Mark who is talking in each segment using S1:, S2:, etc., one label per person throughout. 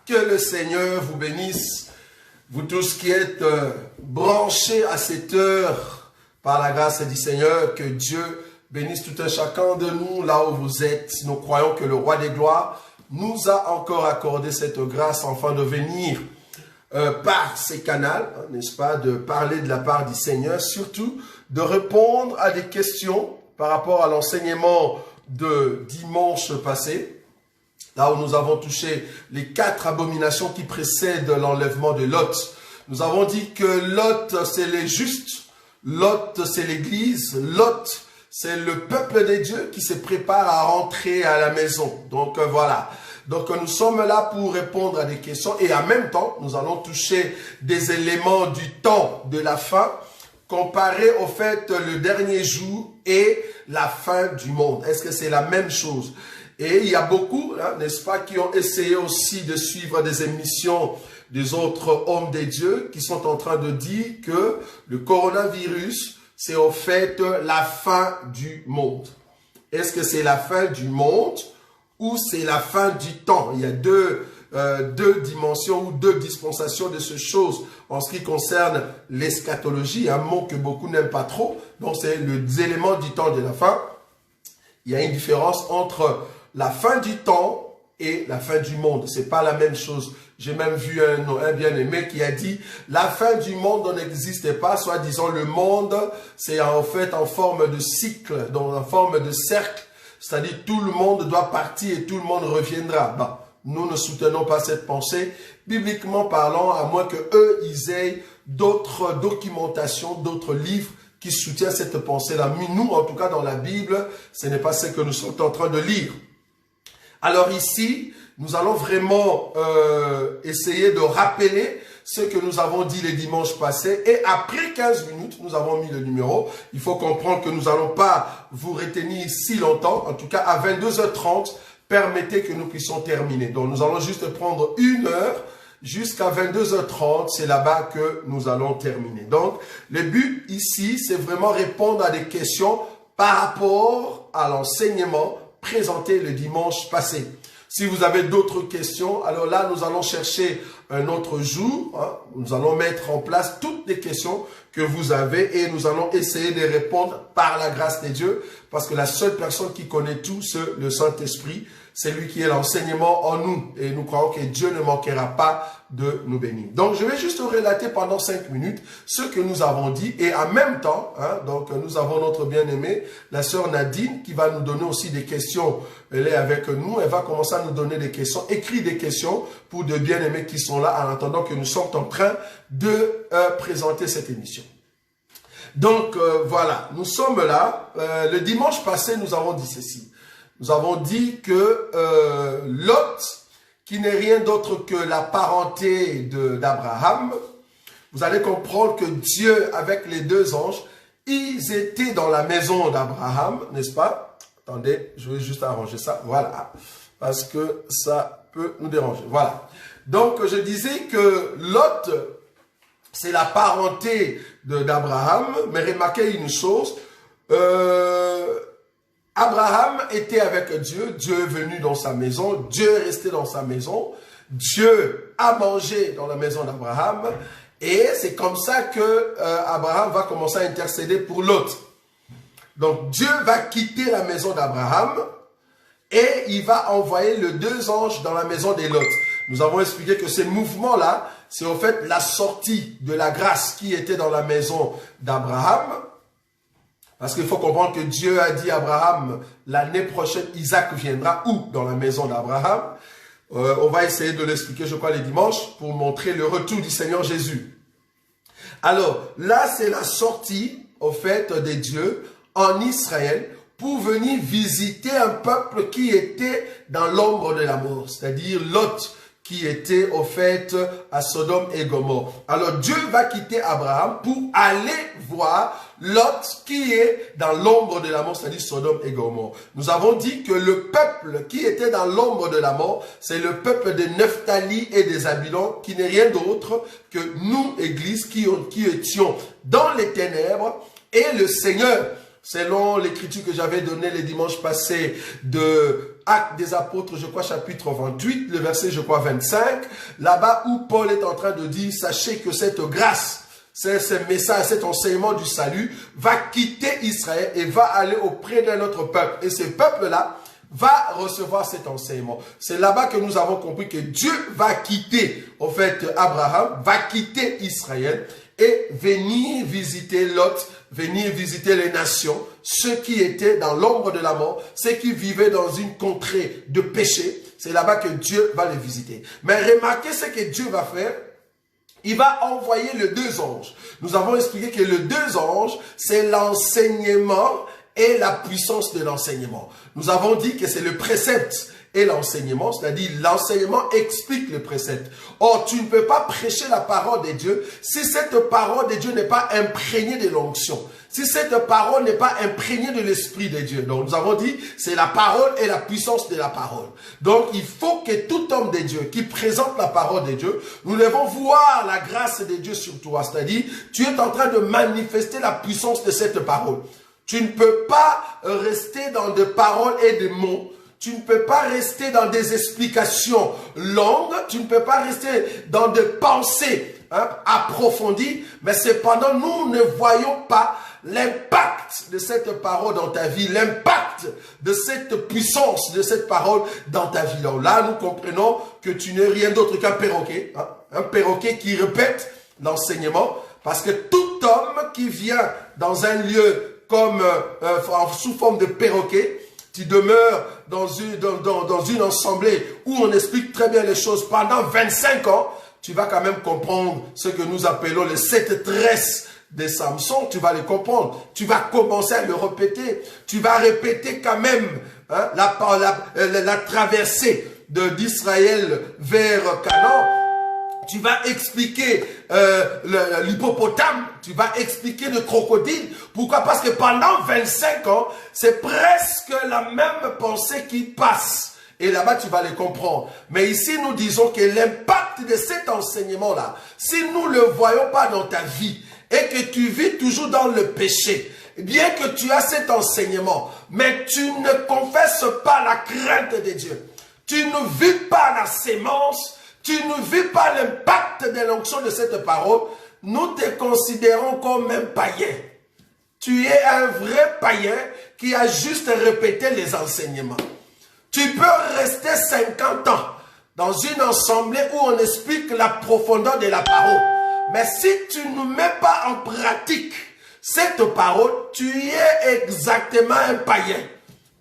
S1: Que le Seigneur vous bénisse, vous tous qui êtes branchés à cette heure par la grâce du Seigneur. Que Dieu bénisse tout un chacun de nous là où vous êtes. Nous croyons que le Roi des gloires nous a encore accordé cette grâce afin de venir par ces canaux, n'est-ce pas, de parler de la part du Seigneur, surtout de répondre à des questions par rapport à l'enseignement de dimanche passé. Là où nous avons touché les 4 abominations qui précèdent l'enlèvement de Lot. Nous avons dit que Lot, c'est les justes. Lot, c'est l'Église. Lot, c'est le peuple de Dieu qui se prépare à rentrer à la maison. Donc voilà. Donc nous sommes là pour répondre à des questions. Et en même temps, nous allons toucher des éléments du temps de la fin, comparé au fait le dernier jour et la fin du monde. Est-ce que c'est la même chose? Et il y a beaucoup, n'est-ce pas, qui ont essayé aussi de suivre des émissions des autres hommes de Dieu qui sont en train de dire que le coronavirus, c'est au fait la fin du monde. Est-ce que c'est la fin du monde ou c'est la fin du temps? Il y a deux dimensions ou deux dispensations de ces choses en ce qui concerne l'eschatologie, un mot que beaucoup n'aiment pas trop. Donc c'est les éléments du temps de la fin. Il y a une différence entre la fin du temps et la fin du monde. C'est pas la même chose. J'ai même vu un bien-aimé qui a dit la fin du monde n'existe pas, soit disant le monde, c'est en fait en forme de cycle, donc en forme de cercle. C'est-à-dire tout le monde doit partir et tout le monde reviendra. Ben, nous ne soutenons pas cette pensée. Bibliquement parlant, à moins que eux, ils aient d'autres documentations, d'autres livres qui soutiennent cette pensée-là. Mais nous, en tout cas, dans la Bible, ce n'est pas ce que nous sommes en train de lire. Alors ici, nous allons vraiment essayer de rappeler ce que nous avons dit les dimanches passés. Et après 15 minutes, nous avons mis le numéro. Il faut comprendre que nous n'allons pas vous retenir si longtemps. En tout cas, à 22h30, permettez que nous puissions terminer. Donc, nous allons juste prendre 1 heure jusqu'à 22h30. C'est là-bas que nous allons terminer. Donc, le but ici, c'est vraiment répondre à des questions par rapport à l'enseignement présenté le dimanche passé. Si vous avez d'autres questions, alors là, nous allons chercher un autre jour. Nous allons mettre en place toutes les questions que vous avez et nous allons essayer de répondre par la grâce de Dieu parce que la seule personne qui connaît tout, c'est le Saint-Esprit. C'est lui qui est l'enseignement en nous et nous croyons que Dieu ne manquera pas de nous bénir. Donc, je vais juste relater pendant 5 minutes ce que nous avons dit et en même temps, donc nous avons notre bien-aimée, la sœur Nadine, qui va nous donner aussi des questions. Elle est avec nous, elle va commencer à nous donner des questions, écrire des questions pour de bien-aimés qui sont là en attendant que nous sommes en train de présenter cette émission. Donc, voilà, nous sommes là. Le dimanche passé, nous avons dit ceci. Nous avons dit que Lot, qui n'est rien d'autre que la parenté d'Abraham, vous allez comprendre que Dieu, avec les 2 anges, ils étaient dans la maison d'Abraham, n'est-ce pas? Attendez, je vais juste arranger ça, voilà, parce que ça peut nous déranger, voilà. Donc, je disais que Lot, c'est la parenté d'Abraham, mais remarquez une chose, Abraham était avec Dieu, Dieu est venu dans sa maison, Dieu est resté dans sa maison, Dieu a mangé dans la maison d'Abraham et c'est comme ça que Abraham va commencer à intercéder pour Lot. Donc Dieu va quitter la maison d'Abraham et il va envoyer les 2 anges dans la maison de Lot. Nous avons expliqué que ces mouvements-là, c'est en fait la sortie de la grâce qui était dans la maison d'Abraham. Parce qu'il faut comprendre que Dieu a dit à Abraham, l'année prochaine, Isaac viendra où? Dans la maison d'Abraham. On va essayer de l'expliquer, je crois, les dimanches, pour montrer le retour du Seigneur Jésus. Alors, là, c'est la sortie, au fait, des dieux en Israël pour venir visiter un peuple qui était dans l'ombre de la mort, c'est-à-dire Lot, qui était au fait à Sodome et Gomorrhe. Alors Dieu va quitter Abraham pour aller voir Lot qui est dans l'ombre de la mort, c'est-à-dire Sodome et Gomorrhe. Nous avons dit que le peuple qui était dans l'ombre de la mort, c'est le peuple de Nephtali et des Zabulon, qui n'est rien d'autre que nous, Église, qui étions dans les ténèbres, et le Seigneur, selon l'écriture que j'avais donnée les dimanches passés de Actes des Apôtres, je crois, chapitre 28, le verset, je crois, 25, là-bas où Paul est en train de dire, sachez que cette grâce, ce message, cet enseignement du salut va quitter Israël et va aller auprès d'un autre peuple. Et ce peuple-là va recevoir cet enseignement. C'est là-bas que nous avons compris que Dieu va quitter, en fait, Abraham, va quitter Israël et venir visiter Lot, venir visiter les nations, ceux qui étaient dans l'ombre de la mort, ceux qui vivaient dans une contrée de péché. C'est là-bas que Dieu va les visiter. Mais remarquez ce que Dieu va faire. Il va envoyer les deux anges. Nous avons expliqué que les deux anges, c'est l'enseignement et la puissance de l'enseignement. Nous avons dit que c'est le précepte et l'enseignement, c'est-à-dire l'enseignement explique le précepte. Or, tu ne peux pas prêcher la parole de Dieu si cette parole de Dieu n'est pas imprégnée de l'onction, si cette parole n'est pas imprégnée de l'Esprit de Dieu. Donc, nous avons dit, c'est la parole et la puissance de la parole. Donc, il faut que tout homme de Dieu qui présente la parole de Dieu, nous devons voir la grâce de Dieu sur toi. C'est-à-dire, tu es en train de manifester la puissance de cette parole. Tu ne peux pas rester dans des paroles et des mots. Tu ne peux pas rester dans des explications longues. Tu ne peux pas rester dans des pensées approfondies. Mais cependant, nous ne voyons pas l'impact de cette parole dans ta vie, l'impact de cette puissance de cette parole dans ta vie. Donc là, nous comprenons que tu n'es rien d'autre qu'un perroquet. Un perroquet qui répète l'enseignement. Parce que tout homme qui vient dans un lieu comme sous forme de perroquet, tu demeures dans une assemblée où on explique très bien les choses pendant 25 ans, tu vas quand même comprendre ce que nous appelons les 7 tresses de Samson, tu vas les comprendre. Tu vas commencer à le répéter. Tu vas répéter quand même la traversée d'Israël vers Canaan. Tu vas expliquer l'hippopotame, tu vas expliquer le crocodile. Pourquoi? Parce que pendant 25 ans, c'est presque la même pensée qui passe. Et là-bas, tu vas les comprendre. Mais ici, nous disons que l'impact de cet enseignement-là, si nous ne le voyons pas dans ta vie, et que tu vis toujours dans le péché, bien que tu as cet enseignement, mais tu ne confesses pas la crainte de Dieu, tu ne vis pas la sémence, tu ne vis pas l'impact de l'onction de cette parole, nous te considérons comme un païen. Tu es un vrai païen qui a juste répété les enseignements. Tu peux rester 50 ans dans une assemblée où on explique la profondeur de la parole. Mais si tu ne mets pas en pratique cette parole, tu es exactement un païen.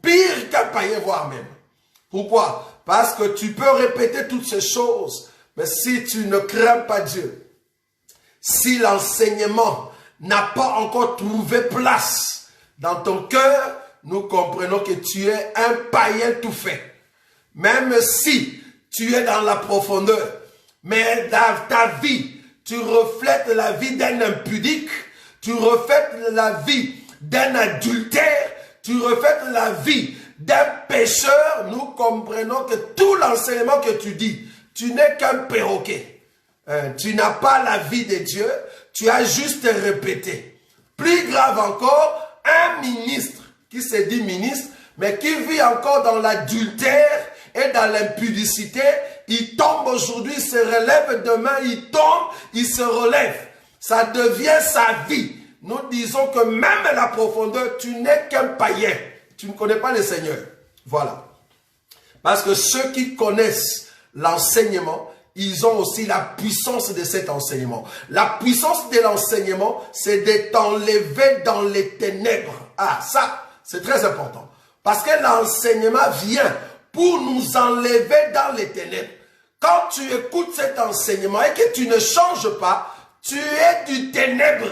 S1: Pire qu'un païen, voire même. Pourquoi? Parce que tu peux répéter toutes ces choses, mais si tu ne crains pas Dieu, si l'enseignement n'a pas encore trouvé place dans ton cœur, nous comprenons que tu es un païen tout fait. Même si tu es dans la profondeur, mais dans ta vie, tu reflètes la vie d'un impudique, tu reflètes la vie d'un adultère, tu reflètes la vie d'un pécheur, nous comprenons que tout l'enseignement que tu dis, tu n'es qu'un perroquet. Tu n'as pas la vie de Dieu, tu as juste répété. Plus grave encore, un ministre qui se dit ministre, mais qui vit encore dans l'adultère et dans l'impudicité, il tombe aujourd'hui, il se relève demain, il tombe, il se relève. Ça devient sa vie. Nous disons que même la profondeur, tu n'es qu'un païen. Tu ne connais pas le Seigneur. Voilà. Parce que ceux qui connaissent l'enseignement, ils ont aussi la puissance de cet enseignement. La puissance de l'enseignement, c'est de t'enlever dans les ténèbres. Ah, ça, c'est très important. Parce que l'enseignement vient pour nous enlever dans les ténèbres. Quand tu écoutes cet enseignement et que tu ne changes pas, tu es du ténèbre.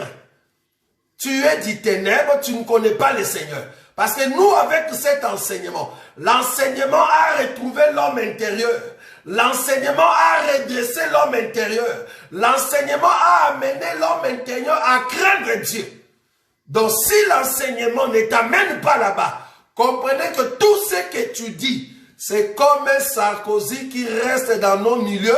S1: Tu es du ténèbre, tu ne connais pas le Seigneur. Parce que nous, avec cet enseignement, l'enseignement a retrouvé l'homme intérieur. L'enseignement a redressé l'homme intérieur. L'enseignement a amené l'homme intérieur à craindre Dieu. Donc si l'enseignement ne t'amène pas là-bas, comprenez que tout ce que tu dis, c'est comme un Sarkozy qui reste dans nos milieux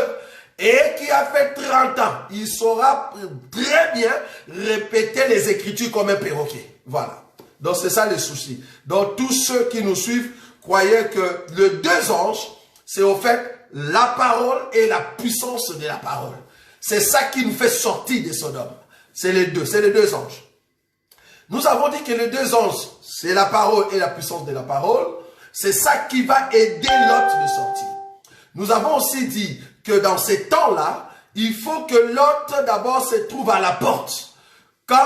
S1: et qui a fait 30 ans. Il saura très bien répéter les Écritures comme un perroquet. Voilà. Donc c'est ça le souci. Donc tous ceux qui nous suivent croyait que les deux anges, c'est au fait la parole et la puissance de la parole. C'est ça qui nous fait sortir de Sodome. C'est les deux anges. Nous avons dit que les deux anges, c'est la parole et la puissance de la parole. C'est ça qui va aider Lot de sortir. Nous avons aussi dit que dans ces temps-là, il faut que Lot d'abord se trouve à la porte. Quand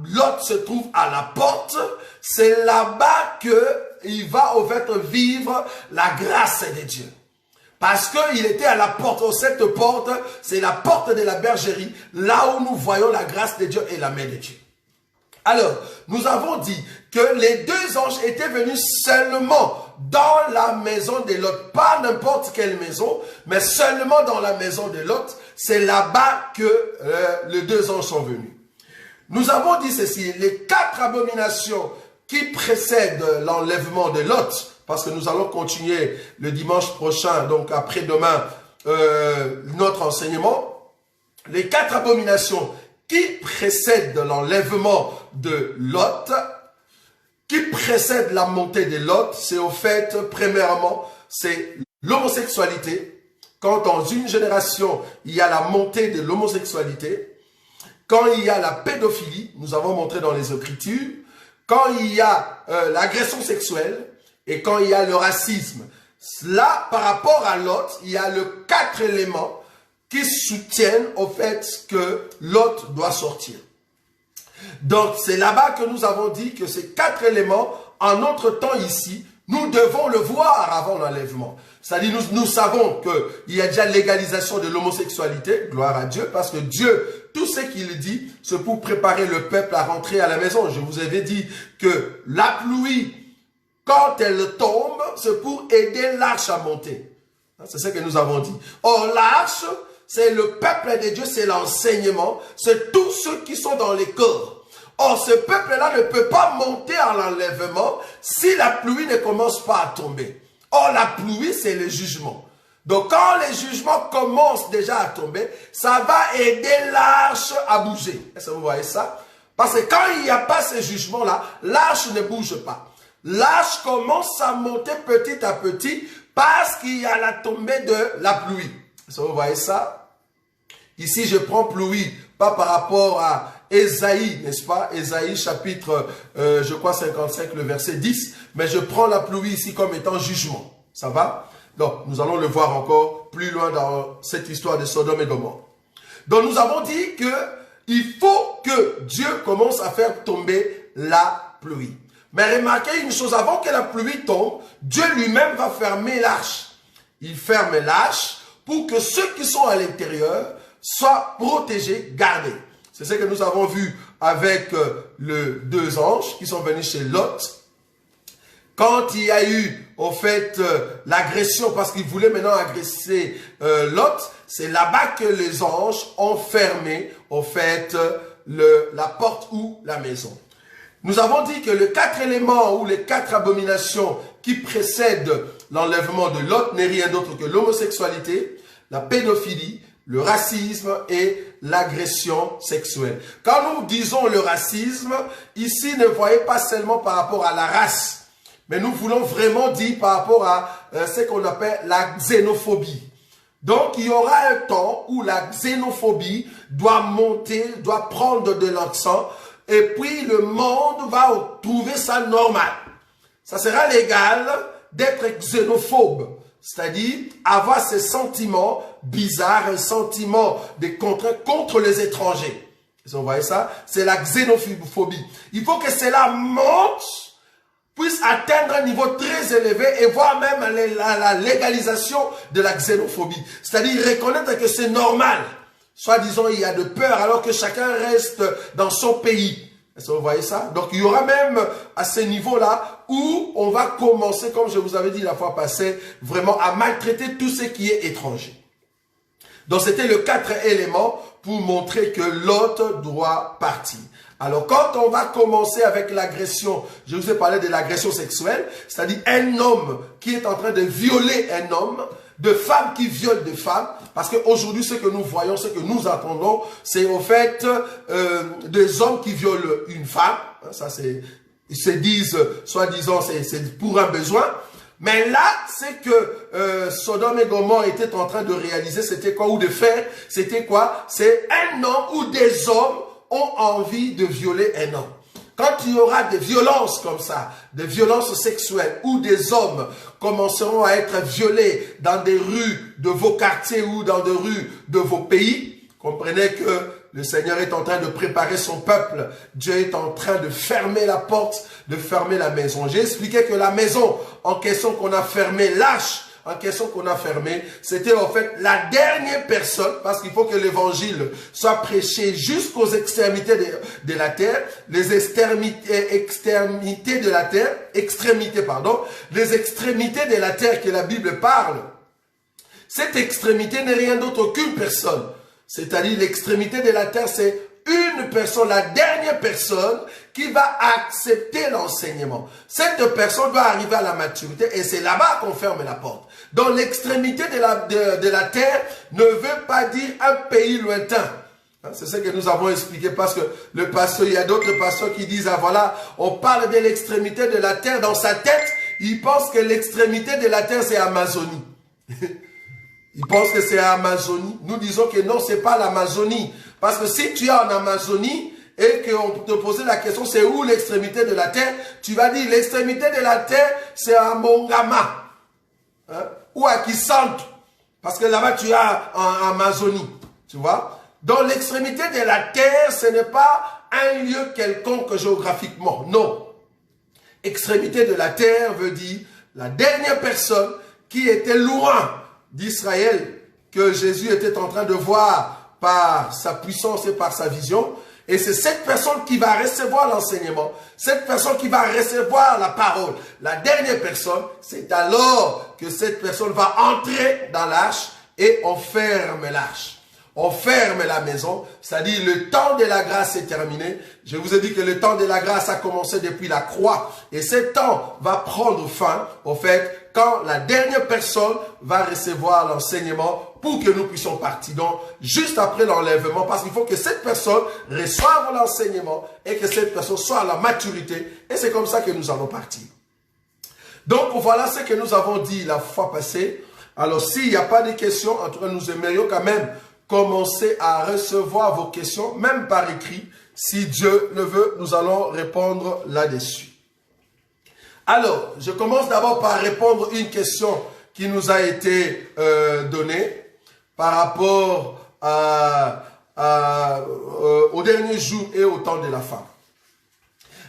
S1: Lot se trouve à la porte, c'est là-bas qu'il va au fait vivre la grâce de Dieu. Parce qu'il était à la porte. Cette porte, c'est la porte de la bergerie, là où nous voyons la grâce de Dieu et la main de Dieu. Alors, nous avons dit que les deux anges étaient venus seulement dans la maison de Lot. Pas n'importe quelle maison, mais seulement dans la maison de Lot. C'est là-bas que les deux anges sont venus. Nous avons dit ceci, les 4 abominations qui précèdent l'enlèvement de Lot, parce que nous allons continuer le dimanche prochain, donc après-demain, notre enseignement. Les 4 abominations qui précèdent l'enlèvement de Lot, qui précèdent la montée de Lot, c'est au fait, premièrement, c'est l'homosexualité. Quand dans une génération, il y a la montée de l'homosexualité, quand il y a la pédophilie, nous avons montré dans les Écritures, quand il y a l'agression sexuelle et quand il y a le racisme. Là, par rapport à Lot, il y a les 4 éléments qui soutiennent au fait que Lot doit sortir. Donc, c'est là-bas que nous avons dit que ces 4 éléments, en notre temps ici, nous devons le voir avant l'enlèvement. C'est-à-dire, nous savons qu'il y a déjà légalisation de l'homosexualité, gloire à Dieu, parce que Dieu, tout ce qu'il dit, c'est pour préparer le peuple à rentrer à la maison. Je vous avais dit que la pluie, quand elle tombe, c'est pour aider l'arche à monter. C'est ce que nous avons dit. Or, l'arche, c'est le peuple de Dieu, c'est l'enseignement, c'est tous ceux qui sont dans les corps. Or, ce peuple-là ne peut pas monter à l'enlèvement si la pluie ne commence pas à tomber. Or, la pluie, c'est le jugement. Donc, quand les jugements commencent déjà à tomber, ça va aider l'arche à bouger. Est-ce que vous voyez ça? Parce que quand il n'y a pas ces jugements-là, l'arche ne bouge pas. L'arche commence à monter petit à petit parce qu'il y a la tombée de la pluie. Est-ce que vous voyez ça? Ici, je prends pluie, pas par rapport à Ésaïe, n'est-ce pas? Ésaïe chapitre, je crois 55, le verset 10. Mais je prends la pluie ici comme étant jugement. Ça va? Donc, nous allons le voir encore plus loin dans cette histoire de Sodome et Gomorrhe. Donc, nous avons dit que il faut que Dieu commence à faire tomber la pluie. Mais remarquez une chose, avant que la pluie tombe, Dieu lui-même va fermer l'arche. Il ferme l'arche pour que ceux qui sont à l'intérieur soient protégés, gardés. C'est ce que nous avons vu avec les 2 anges qui sont venus chez Lot. Quand il y a eu, au fait, l'agression, parce qu'ils voulaient maintenant agresser Lot, c'est là-bas que les anges ont fermé, au fait, la porte ou la maison. Nous avons dit que les 4 éléments ou les 4 abominations qui précèdent l'enlèvement de Lot n'est rien d'autre que l'homosexualité, la pédophilie, le racisme et l'agression sexuelle. Quand nous disons le racisme, ici ne voyez pas seulement par rapport à la race, mais nous voulons vraiment dire par rapport à ce qu'on appelle la xénophobie. Donc, il y aura un temps où la xénophobie doit monter, doit prendre de l'accent, et puis le monde va trouver ça normal. Ça sera légal d'être xénophobe, c'est-à-dire avoir ces sentiments bizarres, un sentiment de contrainte contre les étrangers. Vous voyez ça? C'est la xénophobie. Il faut que cela monte, puisse atteindre un niveau très élevé et voire même la légalisation de la xénophobie. C'est-à-dire reconnaître que c'est normal. Soit disons il y a de peur alors que chacun reste dans son pays. Est-ce que vous voyez ça? Donc il y aura même à ce niveau-là où on va commencer, comme je vous avais dit la fois passée, vraiment à maltraiter tout ce qui est étranger. Donc c'était le 4 éléments pour montrer que l'autre doit partir. Alors, quand on va commencer avec l'agression, je vous ai parlé de l'agression sexuelle, c'est-à-dire un homme qui est en train de violer un homme, de femmes qui violent des femmes, parce qu'aujourd'hui, ce que nous voyons, ce que nous entendons, c'est au fait des hommes qui violent une femme. Ça, c'est, ils se disent, soi-disant, c'est pour un besoin. Mais là, c'est que Sodome et Gomorrhe étaient en train de réaliser, c'était quoi, ou de faire, c'était quoi? C'est un homme ou des hommes ont envie de violer un homme. Quand il y aura des violences comme ça, des violences sexuelles, où des hommes commenceront à être violés dans des rues de vos quartiers ou dans des rues de vos pays, comprenez que le Seigneur est en train de préparer son peuple. Dieu est en train de fermer la porte, de fermer la maison. J'ai expliqué que la maison en question qu'on a fermée, l'arche en question qu'on a fermée, c'était en fait la dernière personne, parce qu'il faut que l'évangile soit prêché jusqu'aux extrémités de la terre, les extrémités de la terre, les extrémités de la terre que la Bible parle. Cette extrémité n'est rien d'autre qu'une personne. C'est-à-dire l'extrémité de la terre, c'est une personne, la dernière personne qui va accepter l'enseignement. Cette personne doit arriver à la maturité et c'est là-bas qu'on ferme la porte. Donc l'extrémité de la terre ne veut pas dire un pays lointain. C'est ce que nous avons expliqué parce que le pasteur, il y a d'autres pasteurs qui disent, ah voilà, on parle de l'extrémité de la terre. Dans sa tête, il pense que l'extrémité de la terre, c'est Amazonie. Il pense que c'est Amazonie. Nous disons que non, c'est pas l'Amazonie. Parce que si tu es en Amazonie et qu'on te posait la question, c'est où l'extrémité de la terre? Tu vas dire, l'extrémité de la terre, c'est à Mongama. Hein? Ou à Kisantu. Parce que là-bas, tu es en Amazonie. Tu vois? Donc, l'extrémité de la terre, ce n'est pas un lieu quelconque géographiquement. Non. Extrémité de la terre veut dire la dernière personne qui était loin d'Israël, que Jésus était en train de voir par sa puissance et par sa vision. Et c'est cette personne qui va recevoir l'enseignement, cette personne qui va recevoir la parole. La dernière personne, c'est alors que cette personne va entrer dans l'arche et on ferme l'arche. On ferme la maison, c'est-à-dire le temps de la grâce est terminé. Je vous ai dit que le temps de la grâce a commencé depuis la croix. Et ce temps va prendre fin, au fait, quand la dernière personne va recevoir l'enseignement pour que nous puissions partir. Donc, juste après l'enlèvement, parce qu'il faut que cette personne reçoive l'enseignement et que cette personne soit à la maturité. Et c'est comme ça que nous allons partir. Donc, voilà ce que nous avons dit la fois passée. Alors, s'il n'y a pas de questions, en tout cas, nous aimerions quand même commencer à recevoir vos questions, même par écrit. Si Dieu le veut, nous allons répondre là-dessus. Alors, je commence d'abord par répondre à une question qui nous a été donnée par rapport au dernier jour et au temps de la fin.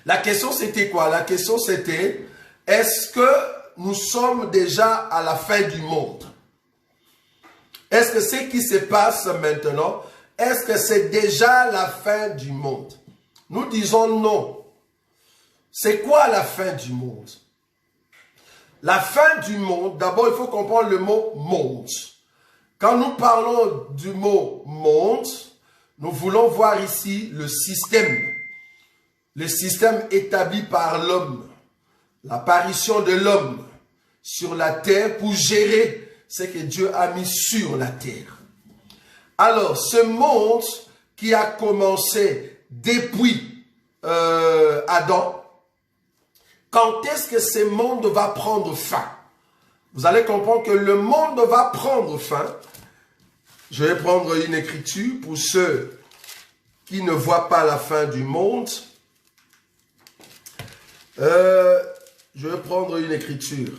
S1: La question c'était quoi? La question c'était, est-ce que nous sommes déjà à la fin du monde? Est-ce que ce qui se passe maintenant, est-ce que c'est déjà la fin du monde? Nous disons non. C'est quoi la fin du monde? La fin du monde, d'abord il faut comprendre le mot monde. Quand nous parlons du mot monde, nous voulons voir ici le système établi par l'homme, l'apparition de l'homme sur la terre pour gérer ce que Dieu a mis sur la terre. Alors, ce monde qui a commencé depuis Adam, quand est-ce que ce monde va prendre fin? Vous allez comprendre que le monde va prendre fin. Je vais prendre une écriture pour ceux qui ne voient pas la fin du monde. Je vais prendre une écriture.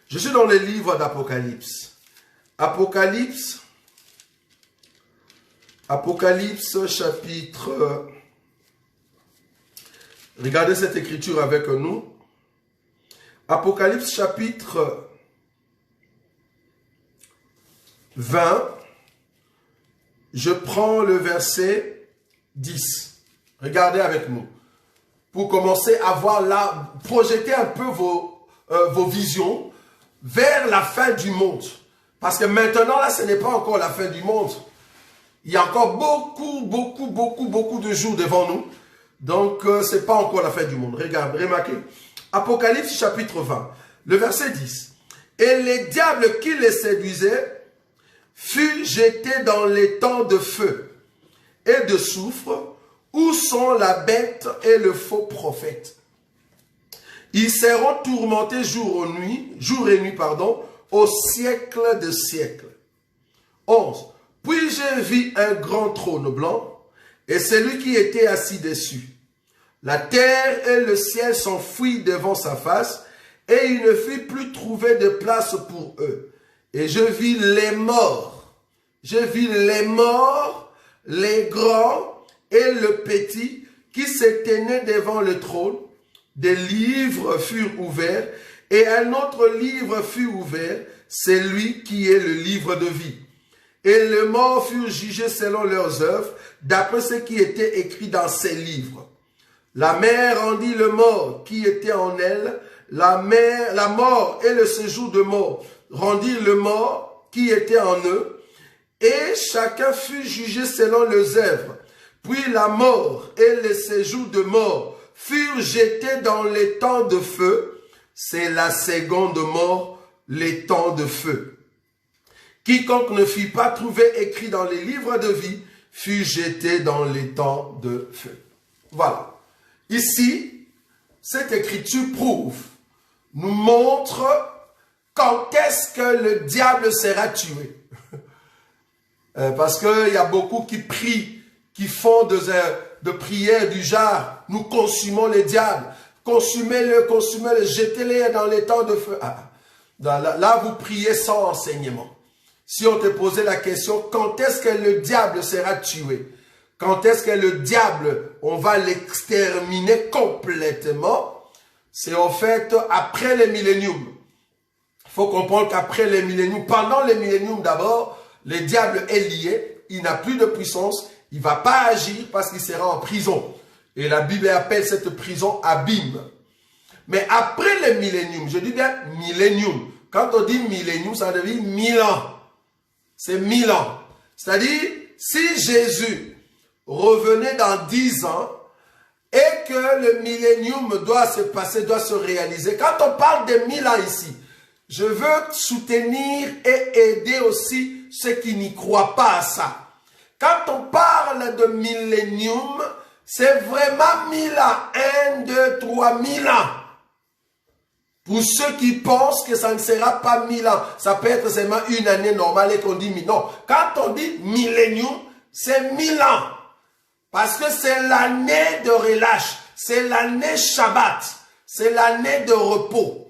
S1: Je suis dans le livre d'Apocalypse. Apocalypse chapitre... Regardez cette écriture avec nous. Apocalypse chapitre 20. Je prends le verset 10. Regardez avec nous. Pour commencer à voir là, projeter un peu vos visions vers la fin du monde. Parce que maintenant, là, ce n'est pas encore la fin du monde. Il y a encore beaucoup de jours devant nous. Donc, ce n'est pas encore la fin du monde. Regarde, remarquez. Apocalypse chapitre 20, le verset 10. Et les diables qui les séduisaient furent jetés dans les temps de feu et de soufre, où sont la bête et le faux prophète. Ils seront tourmentés jour et nuit, au siècle de siècles. 11. Puis je vis un grand trône blanc, et celui qui était assis dessus. La terre et le ciel s'enfuient devant sa face, et il ne fut plus trouvé de place pour eux. Et je vis les morts, les grands et le petit, qui se tenaient devant le trône. Des livres furent ouverts, et un autre livre fut ouvert, c'est lui qui est le livre de vie. Et les morts furent jugés selon leurs œuvres, d'après ce qui était écrit dans ces livres. La mer rendit le mort qui était en elle, la mort et le séjour de mort rendirent le mort qui était en eux, et chacun fut jugé selon leurs œuvres. Puis la mort et le séjour de mort furent jetés dans les temps de feu. C'est la seconde mort, les temps de feu. Quiconque ne fut pas trouvé écrit dans les livres de vie fut jeté dans les temps de feu. Voilà. Ici, cette écriture nous montre quand est-ce que le diable sera tué. Parce qu'il y a beaucoup qui prient, qui font de prières du genre, nous consumons les diables, consumez-le, jetez-les dans les temps de feu. Là, vous priez sans enseignement. Si on te posait la question, quand est-ce que le diable sera tué? Quand est-ce que le diable, on va l'exterminer complètement? C'est en fait après le millénium. Il faut comprendre qu'après le millénium, pendant le millénium d'abord, le diable est lié, il n'a plus de puissance, il ne va pas agir parce qu'il sera en prison. Et la Bible appelle cette prison abîme. Mais après le millénium, je dis bien millénium. Quand on dit millénium, ça devient 1000 ans. C'est 1000 ans. C'est-à-dire, si Jésus revenait dans 10 ans et que le millénium doit se passer, doit se réaliser. Quand on parle de 1000 ans ici, je veux soutenir et aider aussi ceux qui n'y croient pas à ça. Quand on parle de millénium, c'est vraiment 1000 ans. 1, 2, 3, 1000 ans. Pour ceux qui pensent que ça ne sera pas 1000 ans, ça peut être seulement une année normale et qu'on dit 1000. Non, quand on dit millénium, c'est 1000 ans. Parce que c'est l'année de relâche, c'est l'année Shabbat, c'est l'année de repos.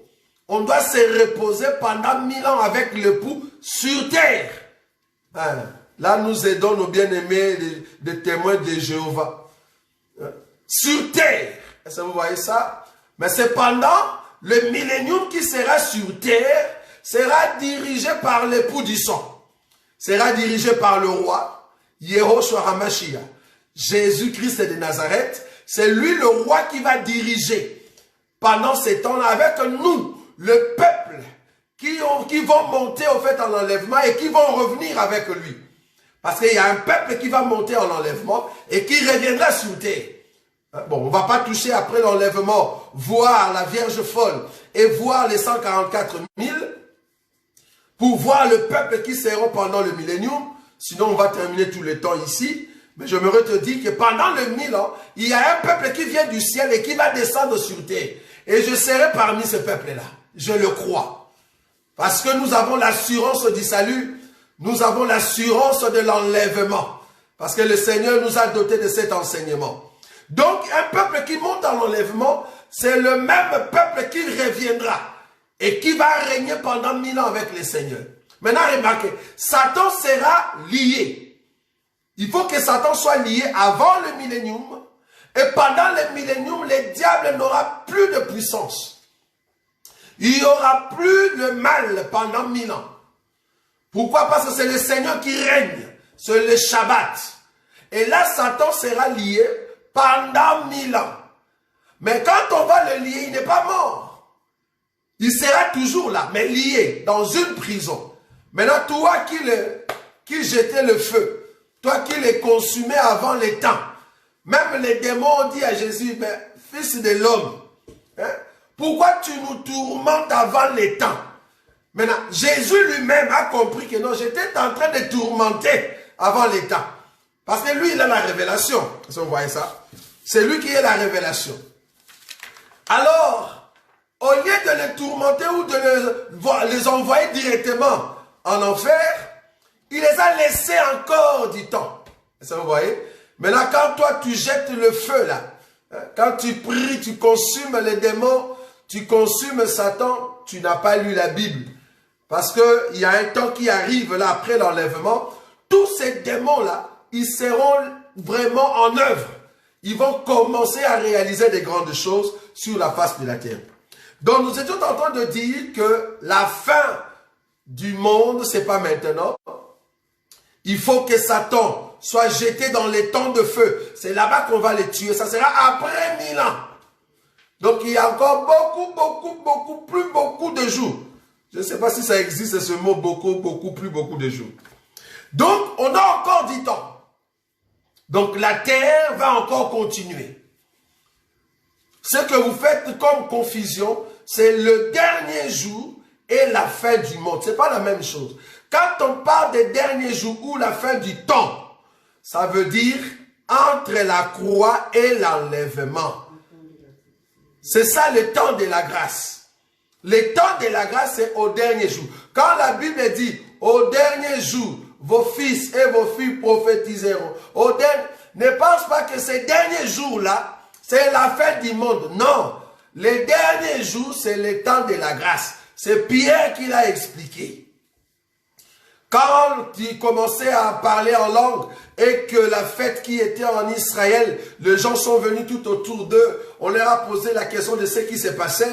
S1: On doit se reposer pendant 1000 ans avec l'époux sur terre. Là, nous aidons nos bien-aimés, des témoins de Jéhovah. Sur terre. Est-ce que vous voyez ça? Mais cependant, le millénium qui sera sur terre sera dirigé par l'époux du sang. Sera dirigé par le roi, Yehoshua HaMashiach. Jésus-Christ de Nazareth, c'est lui le roi qui va diriger pendant ces temps-là avec nous, le peuple, qui vont monter au fait en enlèvement et qui vont revenir avec lui. Parce qu'il y a un peuple qui va monter en enlèvement et qui reviendra sur terre. Bon, on ne va pas toucher après l'enlèvement, voir la Vierge folle et voir les 144 000 pour voir le peuple qui sera pendant le millénium. Sinon, on va terminer tout le temps ici. Mais je me te dire que pendant le 1000 ans, il y a un peuple qui vient du ciel et qui va descendre sur terre. Et je serai parmi ce peuple-là. Je le crois. Parce que nous avons l'assurance du salut. Nous avons l'assurance de l'enlèvement. Parce que le Seigneur nous a dotés de cet enseignement. Donc, un peuple qui monte dans l'enlèvement, c'est le même peuple qui reviendra. Et qui va régner pendant 1000 ans avec le Seigneur. Maintenant, remarquez, Satan sera lié. Il faut que Satan soit lié avant le millénium. Et pendant le millénium, le diable n'aura plus de puissance. Il n'y aura plus de mal pendant 1000 ans. Pourquoi? Parce que c'est le Seigneur qui règne. C'est le Shabbat. Et là, Satan sera lié pendant 1000 ans. Mais quand on va le lier, il n'est pas mort. Il sera toujours là, mais lié dans une prison. Maintenant, toi qui jetais le feu, toi qui les consumais avant les temps. Même les démons ont dit à Jésus, mais fils de l'homme, pourquoi tu nous tourmentes avant les temps? Maintenant, Jésus lui-même a compris que non, j'étais en train de tourmenter avant les temps. Parce que lui, il a la révélation. Est-ce que vous voyez ça? C'est lui qui est la révélation. Alors, au lieu de les tourmenter ou de les envoyer directement en enfer, il les a laissés encore du temps. Ça, vous voyez? Maintenant, quand toi, tu jettes le feu là, quand tu pries, tu consumes les démons, tu consumes Satan, tu n'as pas lu la Bible. Parce qu'il y a un temps qui arrive là, après l'enlèvement, tous ces démons-là, ils seront vraiment en œuvre. Ils vont commencer à réaliser des grandes choses sur la face de la terre. Donc, nous étions en train de dire que la fin du monde, c'est pas maintenant. Il faut que Satan soit jeté dans les temps de feu. C'est là-bas qu'on va les tuer. Ça sera après 1000 ans. Donc, il y a encore beaucoup de jours. Je ne sais pas si ça existe ce mot beaucoup de jours. Donc, on a encore 10 ans. Donc, la terre va encore continuer. Ce que vous faites comme confusion, c'est le dernier jour et la fin du monde. Ce n'est pas la même chose. Quand on parle des derniers jours ou la fin du temps, ça veut dire entre la croix et l'enlèvement. C'est ça le temps de la grâce. Le temps de la grâce, c'est au dernier jour. Quand la Bible dit, au dernier jour, vos fils et vos filles prophétiseront. Ne pense pas que ces derniers jours-là, c'est la fin du monde. Non. Les derniers jours, c'est le temps de la grâce. C'est Pierre qui l'a expliqué. Quand il commençait à parler en langue et que la fête qui était en Israël, les gens sont venus tout autour d'eux, on leur a posé la question de ce qui s'est passé.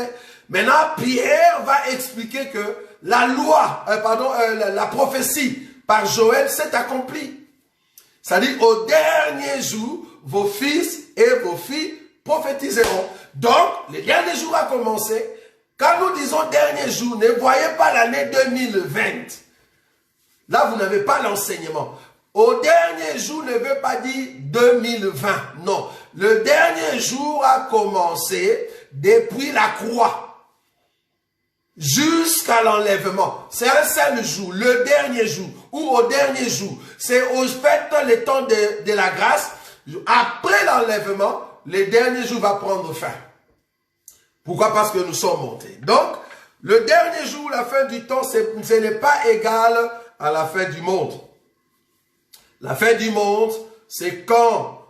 S1: Maintenant, Pierre va expliquer que la loi, la prophétie par Joël s'est accomplie. C'est-à-dire, au dernier jour, vos fils et vos filles prophétiseront. Donc, le dernier jour a commencé. Quand nous disons dernier jour, ne voyez pas l'année 2020. Là, vous n'avez pas l'enseignement. Au dernier jour ne veut pas dire 2020. Non. Le dernier jour a commencé depuis la croix jusqu'à l'enlèvement. C'est un seul jour, le dernier jour ou au dernier jour. C'est au fait le temps de la grâce. Après l'enlèvement, le dernier jour va prendre fin. Pourquoi? Parce que nous sommes montés. Donc, le dernier jour, la fin du temps, ce n'est pas égal à la fin du monde. La fin du monde, c'est quand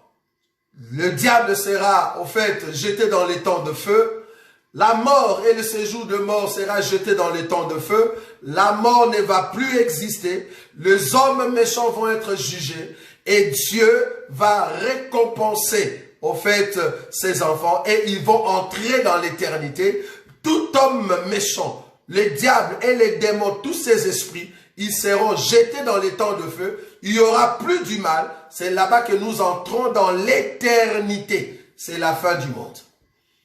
S1: le diable sera, au fait, jeté dans les temps de feu. La mort et le séjour de mort sera jeté dans les temps de feu. La mort ne va plus exister. Les hommes méchants vont être jugés. Et Dieu va récompenser, au fait, ses enfants. Et ils vont entrer dans l'éternité. Tout homme méchant, les diables et les démons, tous ces esprits, ils seront jetés dans les temps de feu. Il n'y aura plus du mal. C'est là-bas que nous entrons dans l'éternité. C'est la fin du monde.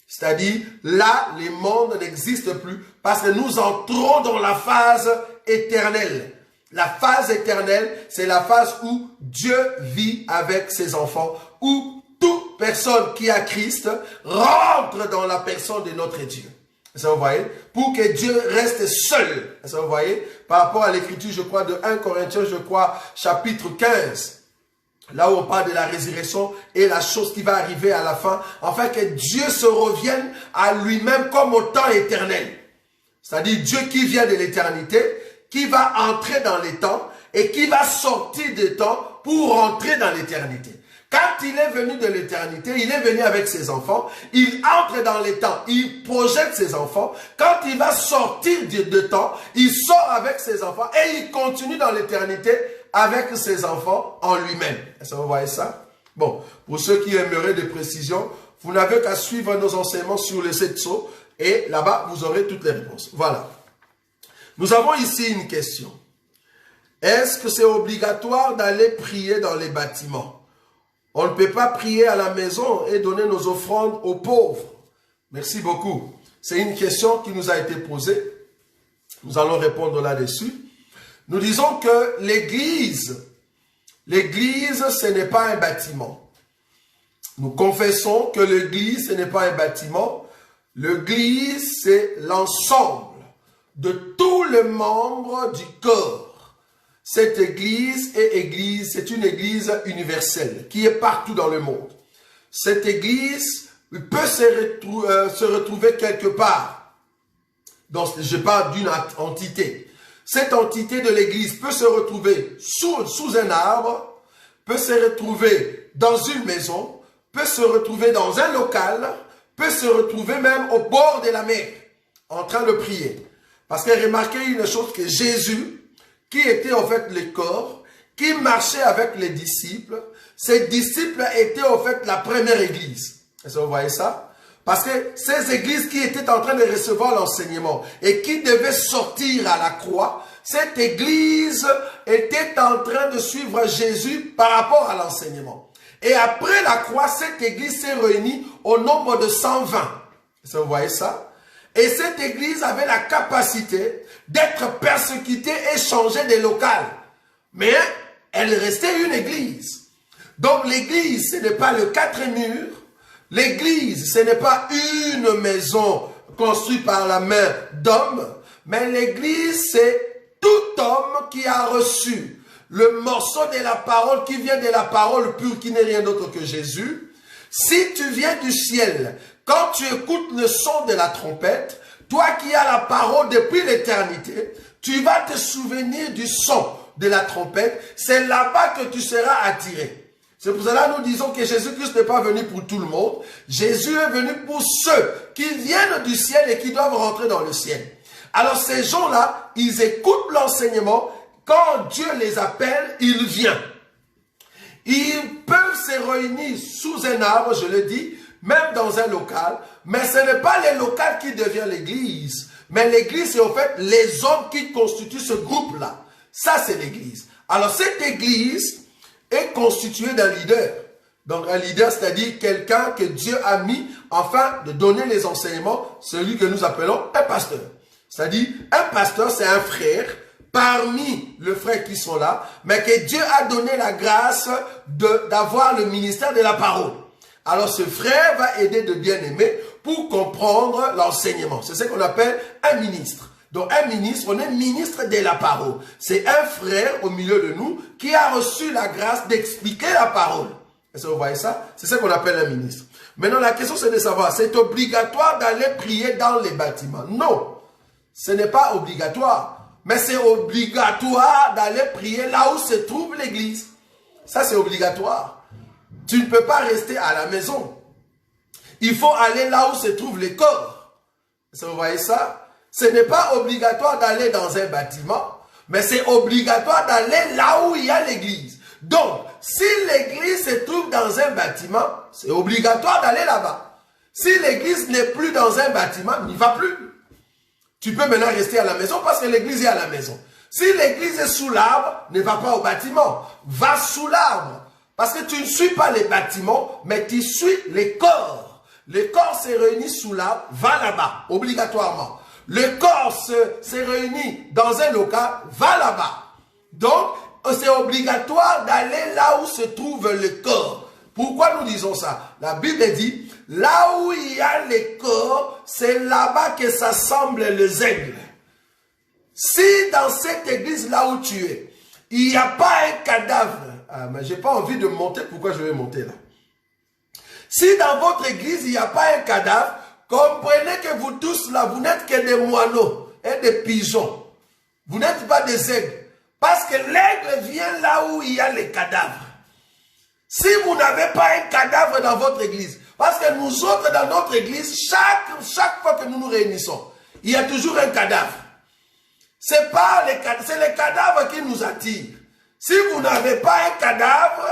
S1: C'est-à-dire, là, les mondes n'existent plus parce que nous entrons dans la phase éternelle. La phase éternelle, c'est la phase où Dieu vit avec ses enfants, où toute personne qui a Christ rentre dans la personne de notre Dieu. Ça, vous voyez? Pour que Dieu reste seul. Ça, vous voyez? Par rapport à l'écriture, je crois, de 1 Corinthiens, je crois, chapitre 15. Là où on parle de la résurrection et la chose qui va arriver à la fin. Afin que Dieu se revienne à lui-même comme au temps éternel. C'est-à-dire Dieu qui vient de l'éternité, qui va entrer dans les temps et qui va sortir des temps pour entrer dans l'éternité. Quand il est venu de l'éternité, il est venu avec ses enfants, il entre dans les temps, il projette ses enfants. Quand il va sortir de temps, il sort avec ses enfants et il continue dans l'éternité avec ses enfants en lui-même. Est-ce que vous voyez ça? Bon, pour ceux qui aimeraient des précisions, vous n'avez qu'à suivre nos enseignements sur les 7 sceaux et là-bas, vous aurez toutes les réponses. Voilà. Nous avons ici une question. Est-ce que c'est obligatoire d'aller prier dans les bâtiments? On ne peut pas prier à la maison et donner nos offrandes aux pauvres. Merci beaucoup. C'est une question qui nous a été posée. Nous allons répondre là-dessus. Nous disons que l'église, ce n'est pas un bâtiment. Nous confessons que l'église, ce n'est pas un bâtiment. L'église, c'est l'ensemble de tous les membres du corps. Cette église c'est une église universelle qui est partout dans le monde. Cette église peut se retrouver quelque part Donc, je parle d'une entité. Cette entité de l'église peut se retrouver sous un arbre, peut se retrouver dans une maison, peut se retrouver dans un local, peut se retrouver même au bord de la mer, en train de prier. Parce que remarquez une chose, que Jésus, qui était en fait le corps, qui marchait avec les disciples, ces disciples étaient en fait la première église. Est-ce que vous voyez ça? Parce que ces églises qui étaient en train de recevoir l'enseignement et qui devaient sortir à la croix, cette église était en train de suivre Jésus par rapport à l'enseignement. Et après la croix, cette église s'est réunie au nombre de 120. Est-ce que vous voyez ça? Et cette église avait la capacité d'être persécutée et changer de local. Mais elle restait une église. Donc l'église, ce n'est pas le 4 murs. L'église, ce n'est pas une maison construite par la main d'homme. Mais l'église, c'est tout homme qui a reçu le morceau de la parole qui vient de la parole pure, qui n'est rien d'autre que Jésus. Si tu viens du ciel, quand tu écoutes le son de la trompette, toi qui as la parole depuis l'éternité, tu vas te souvenir du son de la trompette. C'est là-bas que tu seras attiré. C'est pour cela que nous disons que Jésus-Christ n'est pas venu pour tout le monde. Jésus est venu pour ceux qui viennent du ciel et qui doivent rentrer dans le ciel. Alors ces gens-là, ils écoutent l'enseignement. Quand Dieu les appelle, ils viennent. Ils peuvent se réunir sous un arbre, je le dis, même dans un local. Mais ce n'est pas le local qui devient l'église. Mais l'église, c'est en fait les hommes qui constituent ce groupe-là. Ça, c'est l'église. Alors cette église est constituée d'un leader. Donc un leader, c'est-à-dire quelqu'un que Dieu a mis afin de donner les enseignements, celui que nous appelons un pasteur. C'est-à-dire un pasteur, c'est un frère parmi les frères qui sont là, mais que Dieu a donné la grâce d'avoir le ministère de la parole. Alors ce frère va aider de bien-aimés pour comprendre l'enseignement. C'est ce qu'on appelle un ministre. Donc un ministre, on est ministre de la parole. C'est un frère au milieu de nous qui a reçu la grâce d'expliquer la parole. Est-ce que vous voyez ça? C'est ce qu'on appelle un ministre. Maintenant la question c'est de savoir, c'est obligatoire d'aller prier dans les bâtiments? Non, ce n'est pas obligatoire. Mais c'est obligatoire d'aller prier là où se trouve l'église. Ça c'est obligatoire. Tu ne peux pas rester à la maison. Il faut aller là où se trouvent les corps. Est-ce que vous voyez ça? Ce n'est pas obligatoire d'aller dans un bâtiment, mais c'est obligatoire d'aller là où il y a l'église. Donc, si l'église se trouve dans un bâtiment, c'est obligatoire d'aller là-bas. Si l'église n'est plus dans un bâtiment, n'y va plus. Tu peux maintenant rester à la maison parce que l'église est à la maison. Si l'église est sous l'arbre, ne va pas au bâtiment. Va sous l'arbre. Parce que tu ne suis pas les bâtiments, mais tu suis les corps. Les corps se réunissent sous l'arbre, va là-bas, obligatoirement. Le corps se réunit dans un local, va là-bas. Donc, c'est obligatoire d'aller là où se trouve le corps. Pourquoi nous disons ça? La Bible dit, là où il y a les corps, c'est là-bas que s'assemblent les aigles. Si dans cette église là où tu es, il n'y a pas un cadavre, mais je n'ai pas envie de monter, pourquoi je vais monter là? Si dans votre église, il n'y a pas un cadavre, comprenez que vous tous là, vous n'êtes que des moineaux et des pigeons. Vous n'êtes pas des aigles. Parce que l'aigle vient là où il y a les cadavres. Si vous n'avez pas un cadavre dans votre église, parce que nous autres dans notre église, chaque fois que nous nous réunissons, il y a toujours un cadavre. C'est les cadavres qui nous attirent. Si vous n'avez pas un cadavre,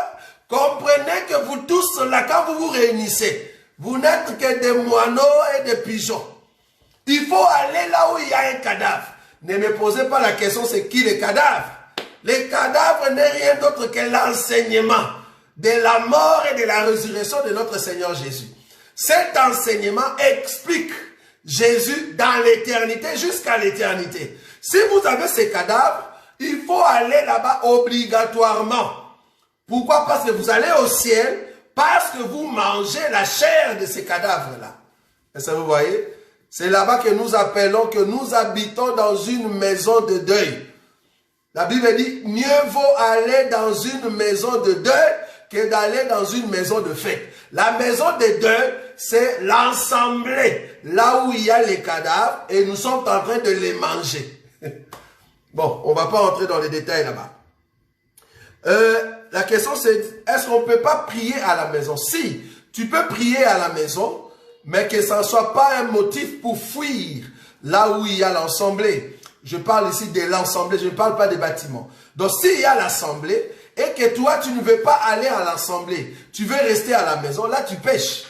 S1: comprenez que vous tous là, quand vous vous réunissez, vous n'êtes que des moineaux et des pigeons. Il faut aller là où il y a un cadavre. Ne me posez pas la question, c'est qui les cadavres? Les cadavres n'est rien d'autre que l'enseignement de la mort et de la résurrection de notre Seigneur Jésus. Cet enseignement explique Jésus dans l'éternité jusqu'à l'éternité. Si vous avez ces cadavres, il faut aller là-bas obligatoirement. Pourquoi? Parce que vous allez au ciel, parce que vous mangez la chair de ces cadavres-là. Est-ce que vous voyez? C'est là-bas que nous appelons, que nous habitons dans une maison de deuil. La Bible dit, mieux vaut aller dans une maison de deuil que d'aller dans une maison de fête. La maison de deuil, c'est l'assemblée. Là où il y a les cadavres et nous sommes en train de les manger. Bon, on ne va pas entrer dans les détails là-bas. La question c'est, est-ce qu'on ne peut pas prier à la maison? Si, tu peux prier à la maison, mais que ça ne soit pas un motif pour fuir là où il y a l'assemblée. Je parle ici de l'assemblée, je ne parle pas des bâtiments. Donc s'il y a l'assemblée et que toi tu ne veux pas aller à l'assemblée, tu veux rester à la maison, là tu pêches.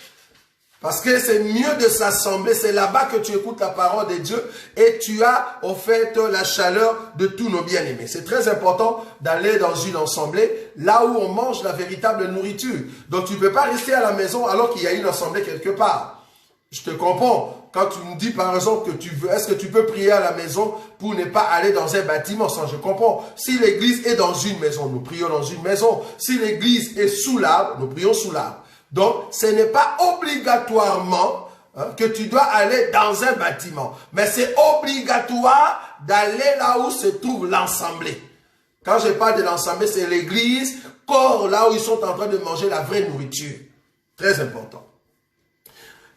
S1: Parce que c'est mieux de s'assembler, c'est là-bas que tu écoutes la parole de Dieu et tu as au fait la chaleur de tous nos bien-aimés. C'est très important d'aller dans une assemblée, là où on mange la véritable nourriture. Donc tu ne peux pas rester à la maison alors qu'il y a une assemblée quelque part. Je te comprends. Quand tu me dis par exemple que tu veux, est-ce que tu peux prier à la maison pour ne pas aller dans un bâtiment? Ça, je comprends. Si l'église est dans une maison, nous prions dans une maison. Si l'église est sous l'arbre, nous prions sous l'arbre. Donc, ce n'est pas obligatoirement que tu dois aller dans un bâtiment. Mais c'est obligatoire d'aller là où se trouve l'assemblée. Quand je parle de l'assemblée, c'est l'église, corps, là où ils sont en train de manger la vraie nourriture. Très important.